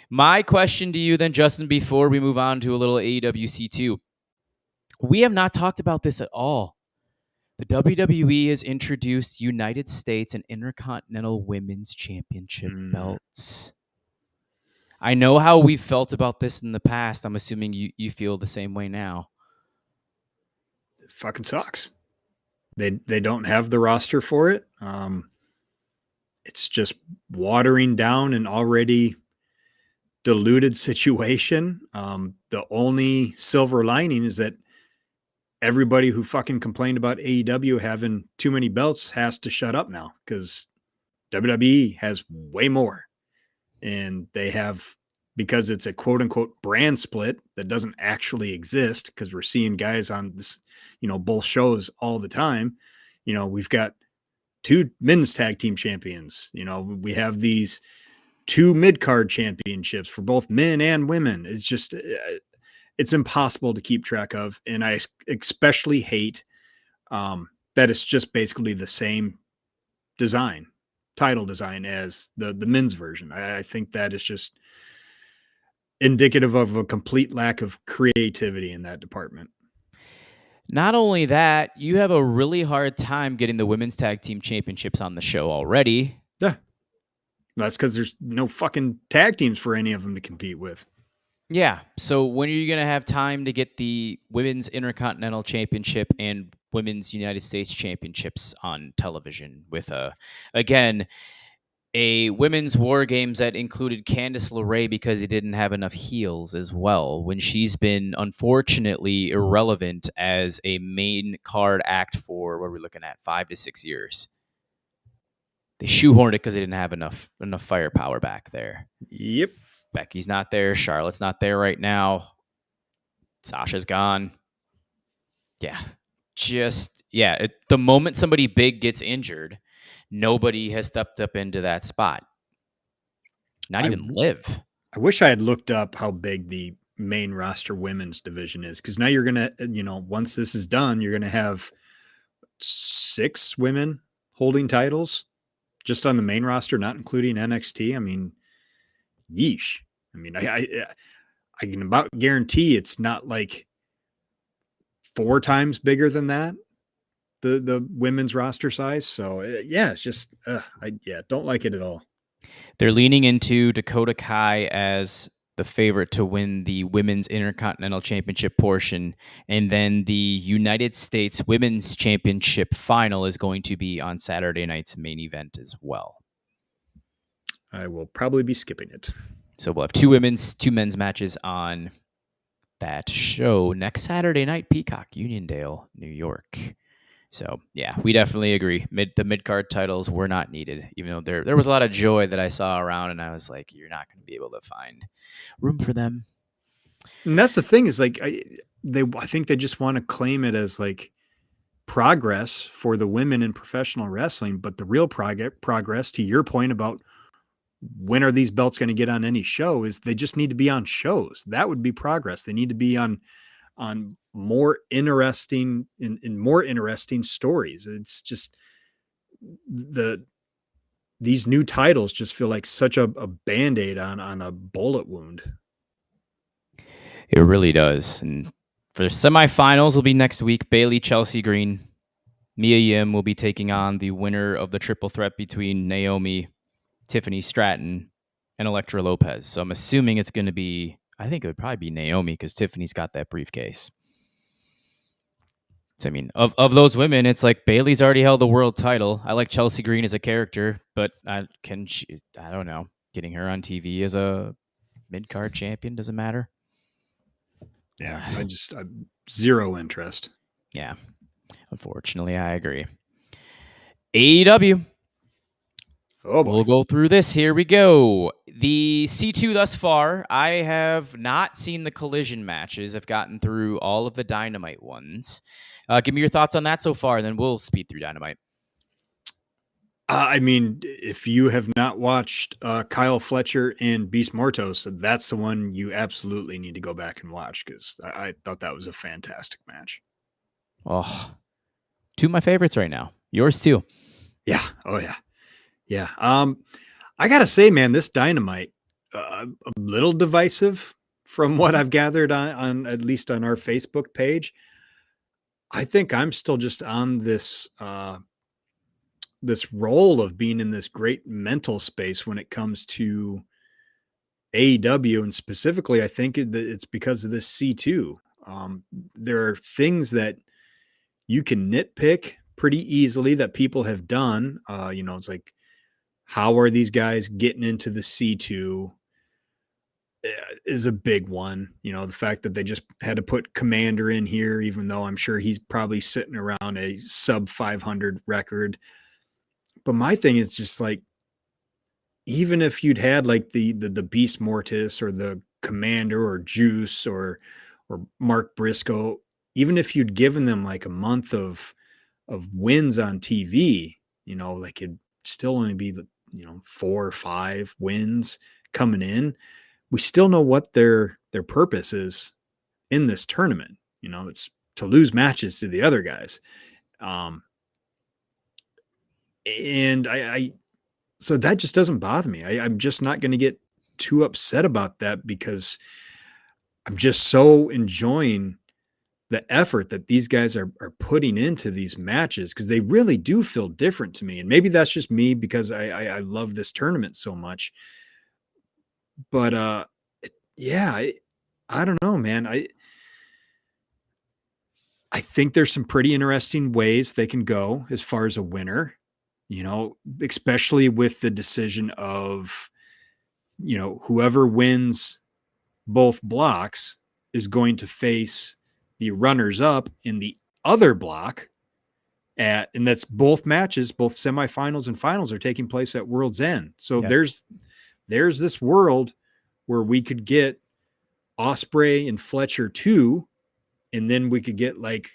My question to you then, Justin, before we move on to a little AEW C2, we have not talked about this at all. The WWE has introduced United States and Intercontinental Women's Championship belts. I know how we've felt about this in the past. I'm assuming you feel the same way now. It fucking sucks. They don't have the roster for it. It's just watering down an already diluted situation. The only silver lining is that everybody who fucking complained about AEW having too many belts has to shut up now, because WWE has way more. And they have, because it's a quote unquote brand split that doesn't actually exist, because we're seeing guys on this, both shows all the time. We've got 2 men's tag team champions. We have these 2 mid-card championships for both men and women. It's just, it's impossible to keep track of. And I especially hate that it's just basically the same title design as the men's version. I think that is just indicative of a complete lack of creativity in that department. Not only that, you have a really hard time getting the women's tag team championships on the show already. Yeah. That's because there's no fucking tag teams for any of them to compete with. Yeah. So when are you going to have time to get the women's intercontinental championship and women's United States championships on television with again, a women's war games that included Candice LeRae because he didn't have enough heels as well, when she's been unfortunately irrelevant as a main card act for, what are we looking at, 5 to 6 years. They shoehorned it because they didn't have enough firepower back there. Yep. Becky's not there. Charlotte's not there right now. Sasha's gone. Yeah. The moment somebody big gets injured, nobody has stepped up into that spot. Not even Liv. I wish I had looked up how big the main roster women's division is, because now you're going to, once this is done, you're going to have 6 women holding titles just on the main roster, not including NXT. I mean, yeesh. I mean, I can about guarantee it's not like 4 times bigger than that, the women's roster size. So yeah, it's just I don't like it at all. They're leaning into Dakota Kai as the favorite to win the women's intercontinental championship portion, and then the United States women's championship final is going to be on Saturday night's main event as well. I will probably be skipping it. So we'll have 2 men's matches on that show next Saturday night, Peacock, Uniondale, New York. So yeah, we definitely agree. The mid-card titles were not needed, even though there was a lot of joy that I saw around, and I was like, you're not going to be able to find room for them. And that's the thing, is like I think they just want to claim it as like progress for the women in professional wrestling, but the real progress, to your point about when are these belts going to get on any show, is they just need to be on shows. That would be progress. They need to be on more interesting in more interesting stories. It's just these new titles just feel like such a band-aid on a bullet wound. It really does. And for the semifinals will be next week. Bayley, Chelsea Green, Mia Yim will be taking on the winner of the triple threat between Naomi, Tiffany Stratton, and Elektra Lopez. So I'm assuming it's going to be, I think it would probably be Naomi, because Tiffany's got that briefcase. So, I mean, of those women, it's like Bayley's already held the world title. I like Chelsea Green as a character, but I don't know. Getting her on TV as a mid-card champion doesn't matter. Yeah, I zero interest. Yeah, unfortunately, I agree. AEW. Oh boy. We'll go through this. Here we go. The C2 thus far, I have not seen the collision matches. I've gotten through all of the Dynamite ones. Give me your thoughts on that so far, and then we'll speed through Dynamite. I mean, if you have not watched Kyle Fletcher and Beast Mortos, that's the one you absolutely need to go back and watch, because I thought that was a fantastic match. Oh, 2 of my favorites right now. Yours too. Yeah. Oh yeah. Yeah. I gotta say, man, this Dynamite, a little divisive from what I've gathered on at least on our Facebook page. I think I'm still just on this this role of being in this great mental space when it comes to AEW, and specifically, I think it's because of this C2. There are things that you can nitpick pretty easily that people have done. It's like, how are these guys getting into the C2 is a big one. The fact that they just had to put Commander in here, even though I'm sure he's probably sitting around a sub 500 record. But my thing is just like, even if you'd had like the Beast Mortis or the Commander or Juice or Mark Briscoe, even if you'd given them like a month of wins on TV, like it'd still only be the 4 or 5 wins coming in. We still know what their purpose is in this tournament. It's to lose matches to the other guys. And so that just doesn't bother me. I'm just not going to get too upset about that, because I'm just so enjoying the effort that these guys are putting into these matches, because they really do feel different to me. And maybe that's just me because I love this tournament so much. But yeah, I don't know, man. I think there's some pretty interesting ways they can go as far as a winner, especially with the decision of, whoever wins both blocks is going to face the runners up in the other block and that's both matches, both semifinals and finals are taking place at World's End. So Yes. there's this world where we could get Osprey and Fletcher 2, and then we could get like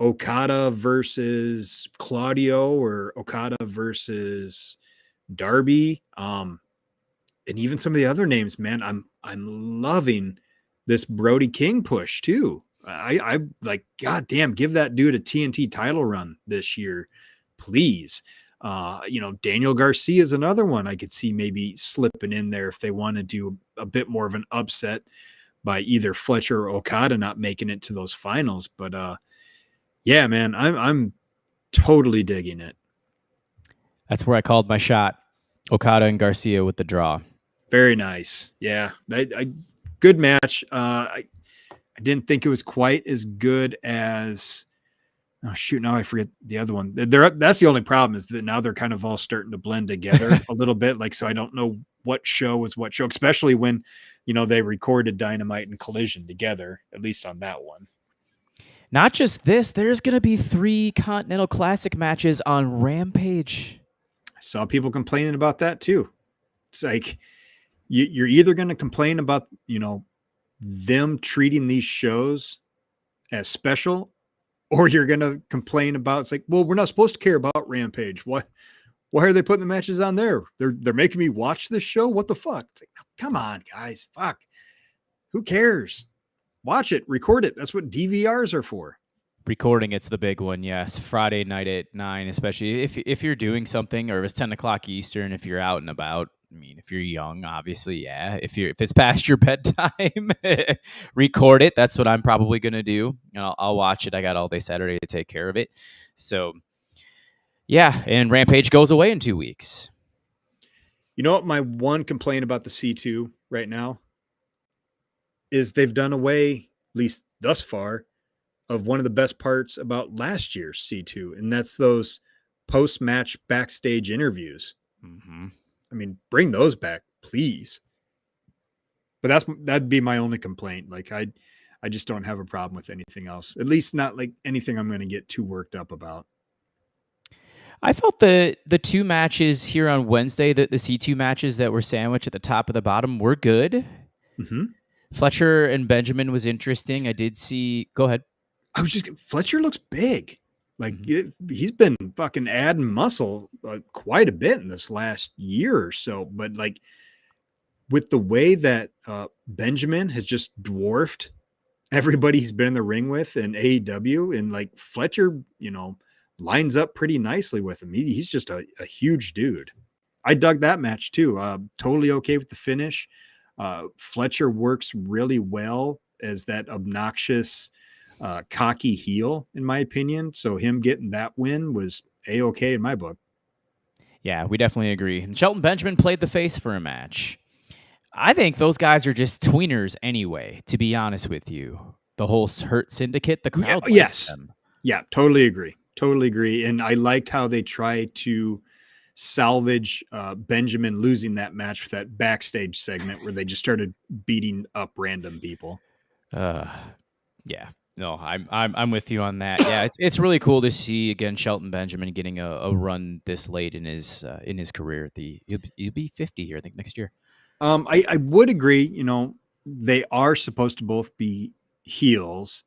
Okada versus Claudio or Okada versus Darby. And even some of the other names, man, I'm loving this Brody King push too. I like, God damn, give that dude a TNT title run this year, please. Daniel Garcia is another one I could see maybe slipping in there if they want to do a bit more of an upset by either Fletcher or Okada not making it to those finals. But yeah, man, I'm totally digging it. That's where I called my shot. Okada and Garcia with the draw. Very nice. Yeah, good match. I didn't think it was quite as good as. Oh shoot! Now I forget the other one. That's the only problem is that now they're kind of all starting to blend together a little bit. Like, so I don't know what show was what show, especially when they recorded Dynamite and Collision together, at least on that one. Not just this, there's going to be 3 Continental Classic matches on Rampage. I saw people complaining about that too. It's like you're either going to complain about them treating these shows as special, or you're going to complain about, it's like, well, we're not supposed to care about Rampage. Why are they putting the matches on there? They're making me watch this show. What the fuck? It's like, come on, guys. Fuck. Who cares? Watch it, record it. That's what DVRs are for. Recording, it's the big one, yes. Friday night at 9, especially if you're doing something, or if it's 10 o'clock Eastern, if you're out and about. I mean, if you're young, obviously, yeah. If it's past your bedtime, record it. That's what I'm probably gonna do. I'll watch it. I got all day Saturday to take care of it. So, yeah. And Rampage goes away in 2 weeks. You know what? My one complaint about the C2 right now is they've done away, at least thus far, of one of the best parts about last year's C2, and that's those post-match backstage interviews. Mm-hmm. I mean, bring those back, please. But that'd be my only complaint. Like, I just don't have a problem with anything else. At least not like anything I'm going to get too worked up about. I felt the 2 matches here on Wednesday, the C2 matches that were sandwiched at the top of the bottom, were good. Mm-hmm. Fletcher and Benjamin was interesting. I did see. Go ahead. Fletcher looks big. Like, he's been fucking adding muscle quite a bit in this last year or so. But like, with the way that Benjamin has just dwarfed everybody he's been in the ring with in AEW, and like Fletcher, lines up pretty nicely with him. He's just a huge dude. I dug that match too. Totally okay with the finish. Fletcher works really well as that obnoxious, cocky heel, in my opinion. So him getting that win was A-okay in my book. Yeah, we definitely agree. And Shelton Benjamin played the face for a match. I think those guys are just tweeners anyway, to be honest with you. The whole Hurt Syndicate, the crowd likes them. Yeah, totally agree. Totally agree. And I liked how they tried to salvage Benjamin losing that match with that backstage segment where they just started beating up random people. Yeah. No, I'm with you on that. Yeah, it's really cool to see again Shelton Benjamin getting a run this late in his career. He'll be 50 here, I think, next year. I would agree. They are supposed to both be heels,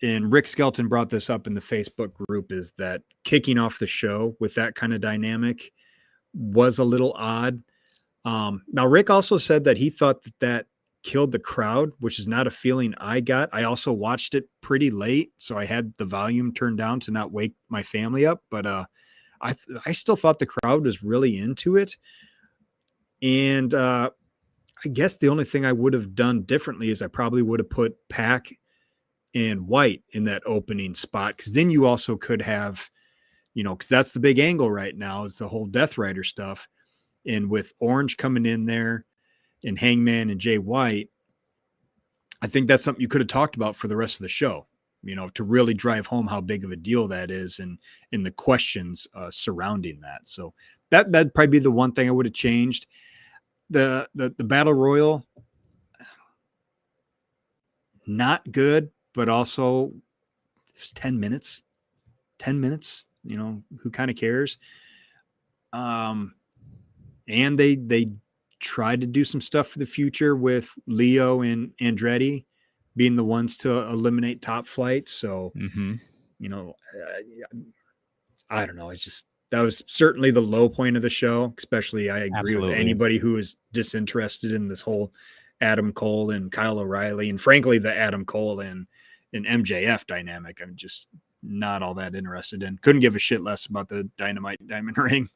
and Rick Skelton brought this up in the Facebook group. Is that kicking off the show with that kind of dynamic was a little odd. Now Rick also said that he thought that killed the crowd, which is not a feeling I got. I also watched it pretty late, so I had the volume turned down to not wake my family up. But I still thought the crowd was really into it. And I guess the only thing I would have done differently is I probably would have put Pac and White in that opening spot. Because then you also could have, because that's the big angle right now is the whole Death Rider stuff. And with Orange coming in there and Hangman and Jay White, I think that's something you could have talked about for the rest of the show, to really drive home how big of a deal that is and the questions surrounding that. So that'd probably be the one thing I would have changed. The Battle Royal, not good, but also it was 10 minutes. 10 minutes, who kind of cares? And they tried to do some stuff for the future with Leo and Andretti being the ones to eliminate Top Flight. So, I don't know. It's just, that was certainly the low point of the show, especially I agree with Absolutely. anybody who is disinterested in this whole Adam Cole and Kyle O'Reilly, and frankly, the Adam Cole and MJF dynamic. I'm just not all that interested in. Couldn't give a shit less about the Dynamite Diamond Ring.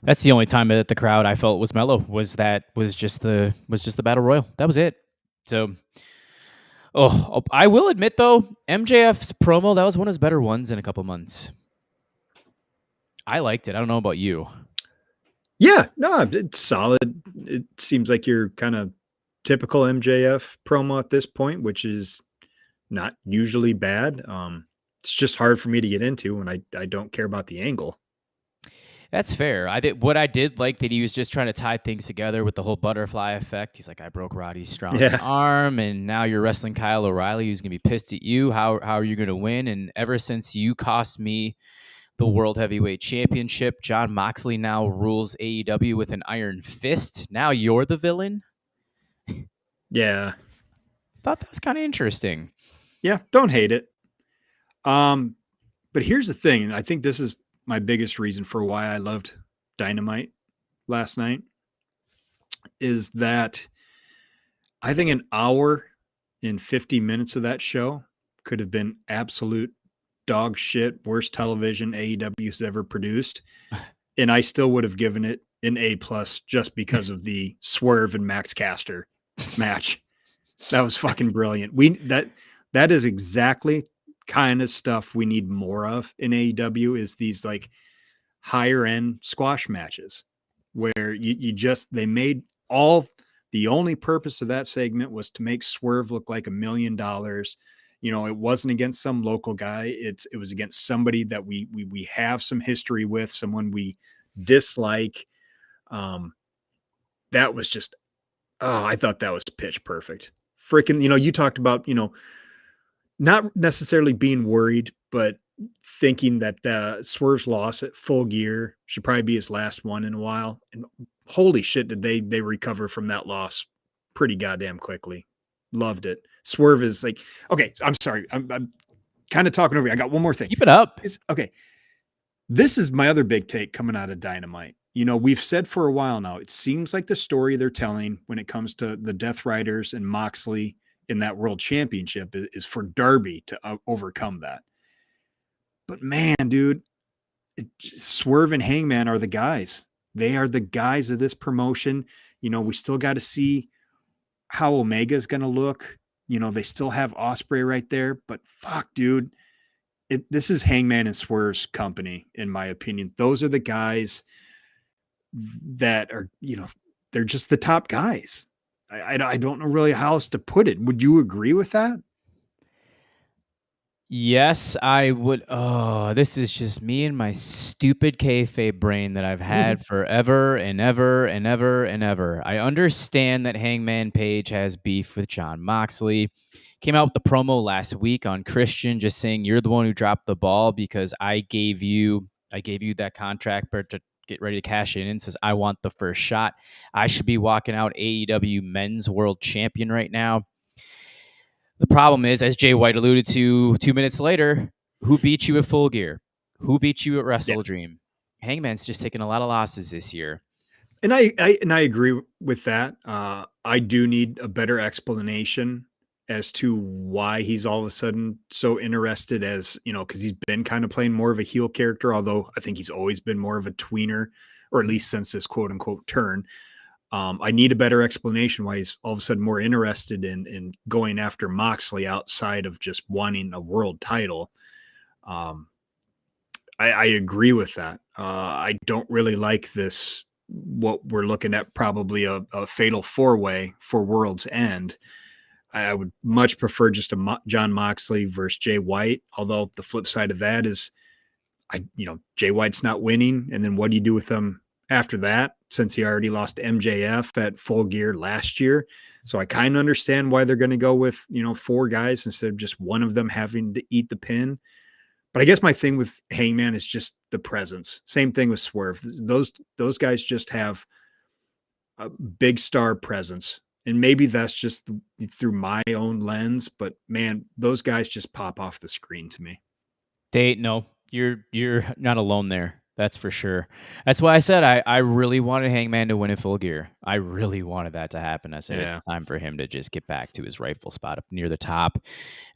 That's the only time that the crowd I felt was mellow was just the battle royal. That was it. So, I will admit though, MJF's promo, that was one of his better ones in a couple months. I liked it. I don't know about you. Yeah, no, it's solid. It seems like you're kind of typical MJF promo at this point, which is not usually bad. It's just hard for me to get into when I don't care about the angle. That's fair. What I did like that he was just trying to tie things together with the whole butterfly effect. He's like, I broke Roddy Strong's arm, and now you're wrestling Kyle O'Reilly, who's gonna be pissed at you. How are you gonna win? And ever since you cost me the World Heavyweight Championship, Jon Moxley now rules AEW with an iron fist. Now you're the villain. Yeah, Thought that was kind of interesting. Yeah, don't hate it. But here's the thing, and I think this is my biggest reason for why I loved Dynamite last night, is that I think an hour and 50 minutes of that show could have been absolute dog shit, worst television AEW's ever produced. And I still would have given it an A+ just because of the Swerve and Max Caster match. That was fucking brilliant. That is exactly kind of stuff we need more of in AEW, is these like higher end squash matches where they made the only purpose of that segment was to make Swerve look like $1 million. It wasn't against some local guy. It was against somebody that we have some history with, someone we dislike. That was just, I thought that was pitch perfect. Freaking, you talked about, not necessarily being worried, but thinking that the Swerve's loss at Full Gear should probably be his last one in a while. And holy shit, did they recover from that loss pretty goddamn quickly. Loved it. Swerve is like, okay, I'm sorry. I'm kind of talking over you. I got one more thing. Keep it up. Okay. This is my other big take coming out of Dynamite. We've said for a while now, it seems like the story they're telling when it comes to the Death Riders and Moxley in that world championship is for Darby to overcome that. But man, dude, Swerve and Hangman are the guys. They are the guys of this promotion. We still got to see how Omega is going to look. They still have Ospreay right there, but fuck, dude, this is Hangman and Swerve's company, in my opinion. Those are the guys that are, they're just the top guys. I don't know really how else to put it. Would you agree with that? Yes, I would. Oh, this is just me and my stupid kayfabe brain that I've had forever and ever and ever and ever. I understand that Hangman Page has beef with Jon Moxley. Came out with the promo last week on Christian, just saying you're the one who dropped the ball because I gave you that contract to get ready to cash in, and says I want the first shot. I should be walking out AEW Men's World Champion right now. The problem is, as Jay White alluded to 2 minutes later, who beat you at Full Gear? Who beat you at Wrestle Dream? Hangman's just taken a lot of losses this year. And I agree with that. I do need a better explanation as to why he's all of a sudden so interested, as because he's been kind of playing more of a heel character, although I think he's always been more of a tweener, or at least since this quote unquote turn. I need a better explanation why he's all of a sudden more interested in going after Moxley outside of just wanting a world title. Um, I agree with that. I don't really like this. What we're looking at, probably a fatal 4-way for World's End. I would much prefer just a John Moxley versus Jay White. Although the flip side of that is, Jay White's not winning, and then what do you do with him after that? Since he already lost to MJF at Full Gear last year, so I kind of understand why they're going to go with 4 guys instead of just one of them having to eat the pin. But I guess my thing with Hangman is just the presence. Same thing with Swerve. Those guys just have a big star presence. And maybe that's just through my own lens, but man, those guys just pop off the screen to me. No, you're not alone there. That's for sure. That's why I said I really wanted Hangman to win in Full Gear. I really wanted that to happen. I said it's time for him to just get back to his rightful spot up near the top.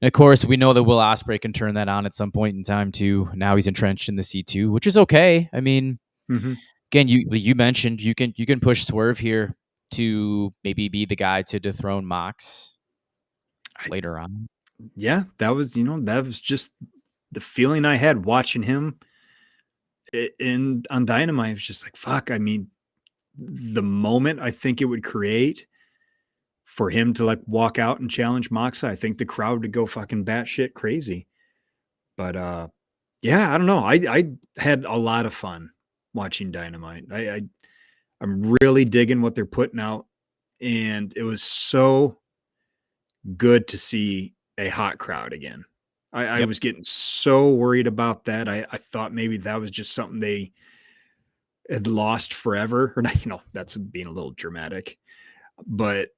And of course, we know that Will Ospreay can turn that on at some point in time too. Now he's entrenched in the C2, which is okay. I mean, again, you mentioned you can push Swerve here to maybe be the guy to dethrone Mox later on. Yeah, that was just the feeling I had watching him on Dynamite. Was just like, fuck. I mean, the moment I think it would create for him to like walk out and challenge Moxa, I think the crowd would go fucking batshit crazy. But yeah, I don't know. I had a lot of fun watching Dynamite. I'm really digging what they're putting out, and it was so good to see a hot crowd again. I was getting so worried about that. I thought maybe that was just something they had lost forever, or not, that's being a little dramatic, but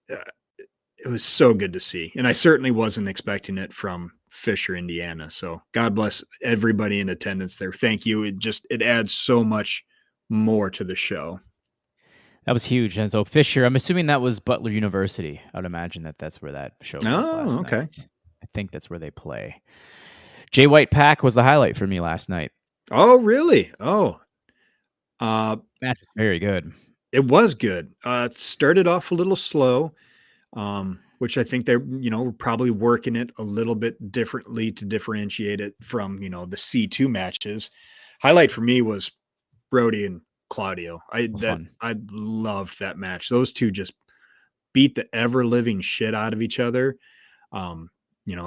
it was so good to see. And I certainly wasn't expecting it from Fisher, Indiana. So God bless everybody in attendance there. Thank you. It adds so much more to the show. That was huge. And so Fisher, I'm assuming that was Butler University. I would imagine that's where that show was last night. I think that's where they play. Jay White Pack was the highlight for me last night. Oh, really? Oh. Match was very good. It was good. It started off a little slow, which I think they're, probably working it a little bit differently to differentiate it from, the C2 matches. Highlight for me was Brody and Claudio. I loved that match. Those two just beat the ever living shit out of each other.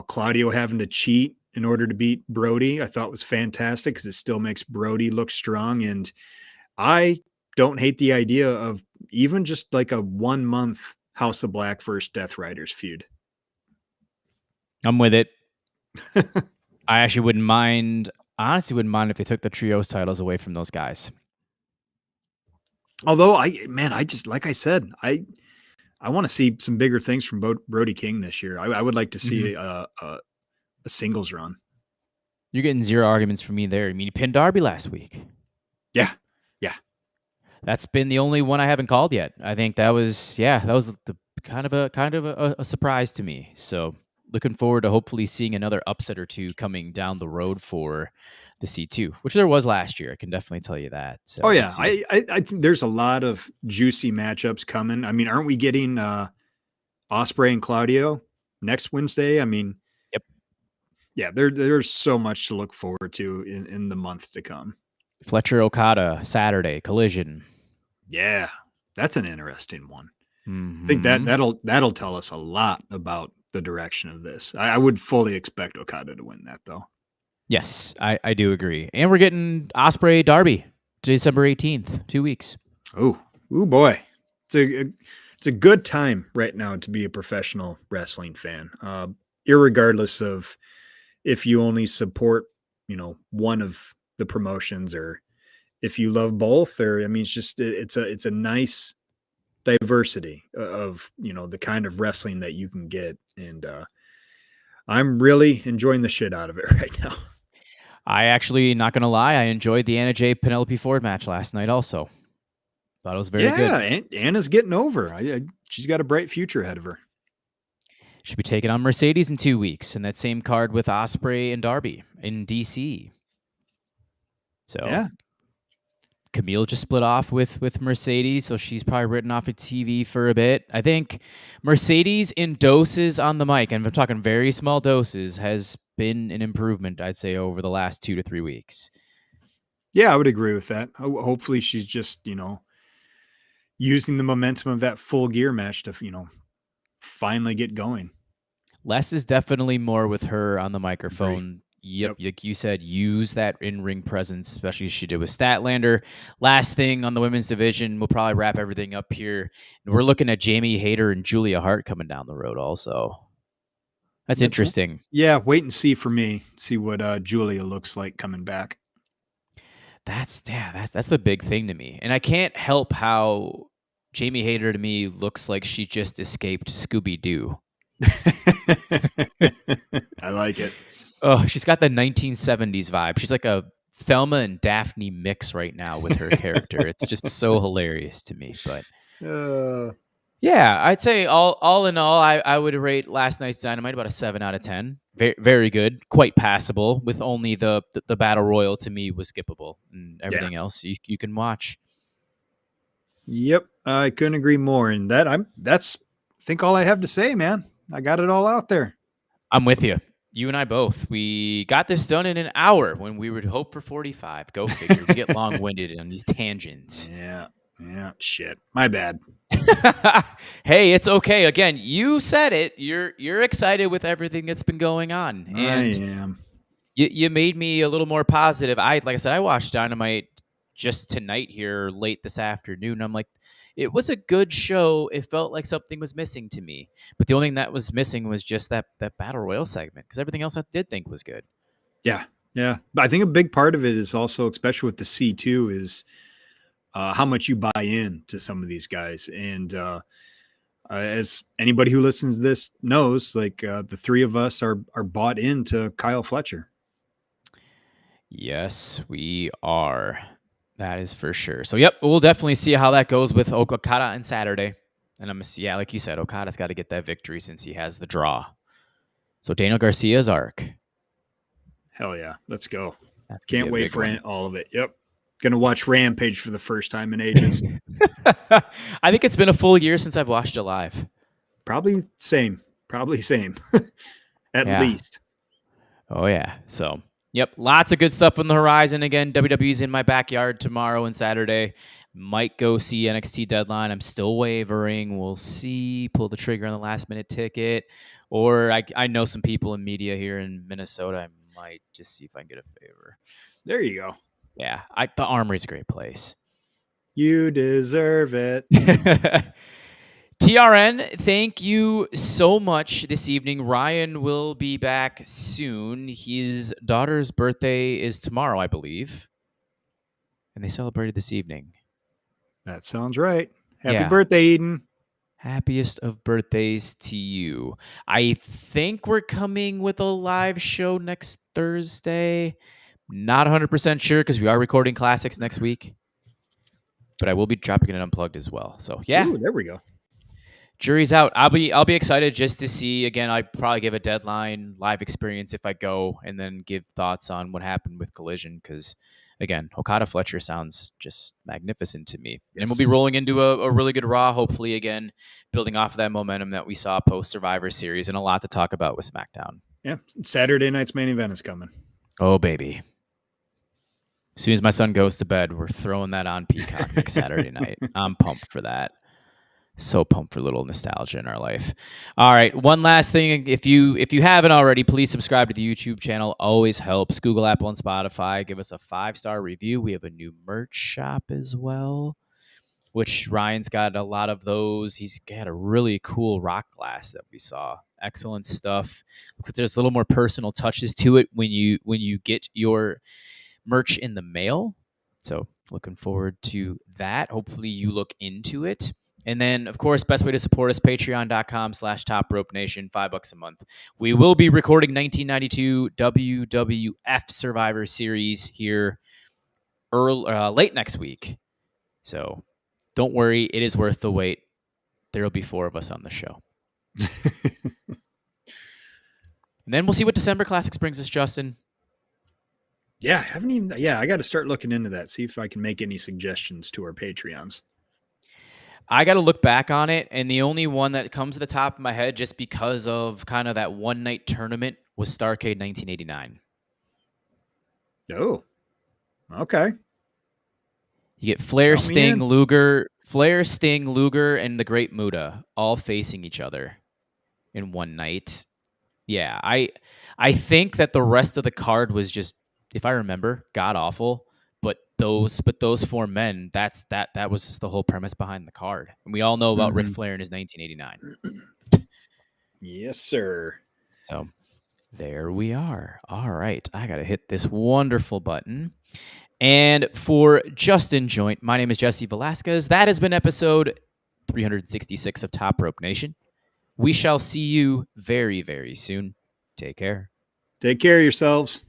Claudio having to cheat in order to beat Brody, I thought was fantastic because it still makes Brody look strong. And I don't hate the idea of even just like a 1 month House of Black versus Death Riders feud. I'm with it. I actually wouldn't mind. Honestly, wouldn't mind if they took the trios titles away from those guys. Although I just, like I said, I want to see some bigger things from Brody King this year. I would like to see a singles run. You're getting zero arguments from me there. I mean, you pinned Darby last week. Yeah. That's been the only one I haven't called yet. I think that was the kind of a surprise to me. So looking forward to hopefully seeing another upset or two coming down the road for the C2, which there was last year. I can definitely tell you that. So I think there's a lot of juicy matchups coming. I mean, aren't we getting Ospreay and Claudio next Wednesday? I mean, yep. Yeah, there's so much to look forward to in the month to come. Fletcher Okada Saturday Collision. Yeah, that's an interesting one. I think that'll tell us a lot about the direction of this. I would fully expect Okada to win that, though. Yes, I do agree. And we're getting Ospreay Darby December 18th, 2 weeks. Oh boy. It's a good time right now to be a professional wrestling fan. Irregardless of if you only support, one of the promotions, or if you love both, or, I mean, it's a nice diversity of, the kind of wrestling that you can get. And I'm really enjoying the shit out of it right now. I actually, not going to lie, I enjoyed the Anna Jay Penelope Ford match last night also. Thought it was very good. Yeah, Anna's getting over. She's got a bright future ahead of her. She'll be taking on Mercedes in 2 weeks, and that same card with Ospreay and Darby in DC. So, yeah, Camille just split off with Mercedes, so she's probably written off of TV for a bit. I think Mercedes in doses on the mic, and I'm talking very small doses, has been an improvement, I'd say, over the last 2 to 3 weeks. Yeah, I would agree with that. Hopefully she's just, using the momentum of that Full Gear match to, finally get going. Less is definitely more with her on the Agree. microphone. Yep, like you said, use that in-ring presence, especially as she did with Statlander. Last thing on the women's division, we'll probably wrap everything up here. We're looking at Jamie Hayter and Julia Hart coming down the road also. That's interesting. Yeah, wait and see for me. See what Julia looks like coming back. That's the big thing to me. And I can't help how Jamie Hayter to me looks like she just escaped Scooby-Doo. I like it. Oh, she's got the 1970s vibe. She's like a Thelma and Daphne mix right now with her character. It's just so hilarious to me. But yeah, I'd say all in all, I would rate last night's Dynamite about a 7 out of 10. Very, very good, quite passable. With only the battle royal to me was skippable, and everything else you can watch. Yep, I couldn't agree more. And that's I think all I have to say, man. I got it all out there. I'm with you. You and I both. We got this done in an hour when we would hope for 45. Go figure. We get long-winded on these tangents. Yeah. Shit. My bad. Hey, it's okay. Again, you said it. You're excited with everything that's been going on, and I am. You made me a little more positive. Like I said, I watched Dynamite just tonight here late this afternoon. I'm like, it was a good show. It felt like something was missing to me. But the only thing that was missing was just that Battle Royal segment, because everything else I did think was good. Yeah. But I think a big part of it is also, especially with the C2, is how much you buy in to some of these guys. And as anybody who listens to this knows, like the three of us are bought into Kyle Fletcher. Yes, we are. That is for sure. So, yep, we'll definitely see how that goes with Okada on Saturday. And like you said, Okada's got to get that victory since he has the draw. So, Daniel Garcia's arc. Hell yeah. Let's go. Can't wait for all of it. Yep. Going to watch Rampage for the first time in ages. I think it's been a full year since I've watched it live. Probably same. At least. Oh, yeah. So, yep, lots of good stuff on the horizon. Again, WWE's in my backyard tomorrow and Saturday. Might go see NXT Deadline. I'm still wavering. We'll see. Pull the trigger on the last-minute ticket. Or I know some people in media here in Minnesota. I might just see if I can get a favor. There you go. Yeah, the Armory's a great place. You deserve it. TRN, thank you so much this evening. Ryan will be back soon. His daughter's birthday is tomorrow, I believe. And they celebrated this evening. That sounds right. Happy birthday, Eden. Happiest of birthdays to you. I think we're coming with a live show next Thursday. Not 100% sure because we are recording classics next week. But I will be dropping it unplugged as well. So, yeah. Ooh, there we go. Jury's out. I'll be excited just to see. Again, I probably give a Deadline live experience if I go, and then give thoughts on what happened with Collision. Because again, Okada Fletcher sounds just magnificent to me. Yes. And we'll be rolling into a really good Raw. Hopefully, again, building off of that momentum that we saw post Survivor Series, and a lot to talk about with SmackDown. Yeah, Saturday night's main event is coming. Oh baby! As soon as my son goes to bed, we're throwing that on Peacock next Saturday night. I'm pumped for that. So pumped for a little nostalgia in our life. All right, one last thing. If you haven't already, please subscribe to the YouTube channel. Always helps. Google, Apple, and Spotify. Give us a 5-star review. We have a new merch shop as well, which Ryan's got a lot of those. He's got a really cool rock glass that we saw. Excellent stuff. Looks like there's a little more personal touches to it when you get your merch in the mail. So looking forward to that. Hopefully you look into it. And then, of course, best way to support us, patreon.com/TopRopeNation, $5 a month. We will be recording 1992 WWF Survivor Series here late next week. So don't worry, it is worth the wait. There will be 4 of us on the show. And then we'll see what December Classics brings us, Justin. Yeah, I haven't even. Yeah, I got to start looking into that. See if I can make any suggestions to our Patreons. I got to look back on it, and the only one that comes to the top of my head, just because of kind of that one night tournament, was Starrcade 1989. Oh, okay. You get Flair, Count me Sting, in. Luger, and the Great Muta all facing each other in one night. Yeah, I think that the rest of the card was just, if I remember, god awful. But those four men, that was just the whole premise behind the card. And we all know about Ric Mhm. Flair in his 1989. Yes, sir. So there we are. All right, I gotta hit this wonderful button. And for Justin Joint, my name is Jesse Velasquez. That has been episode 366 of Top Rope Nation. We shall see you very, very soon. Take care. Take care of yourselves.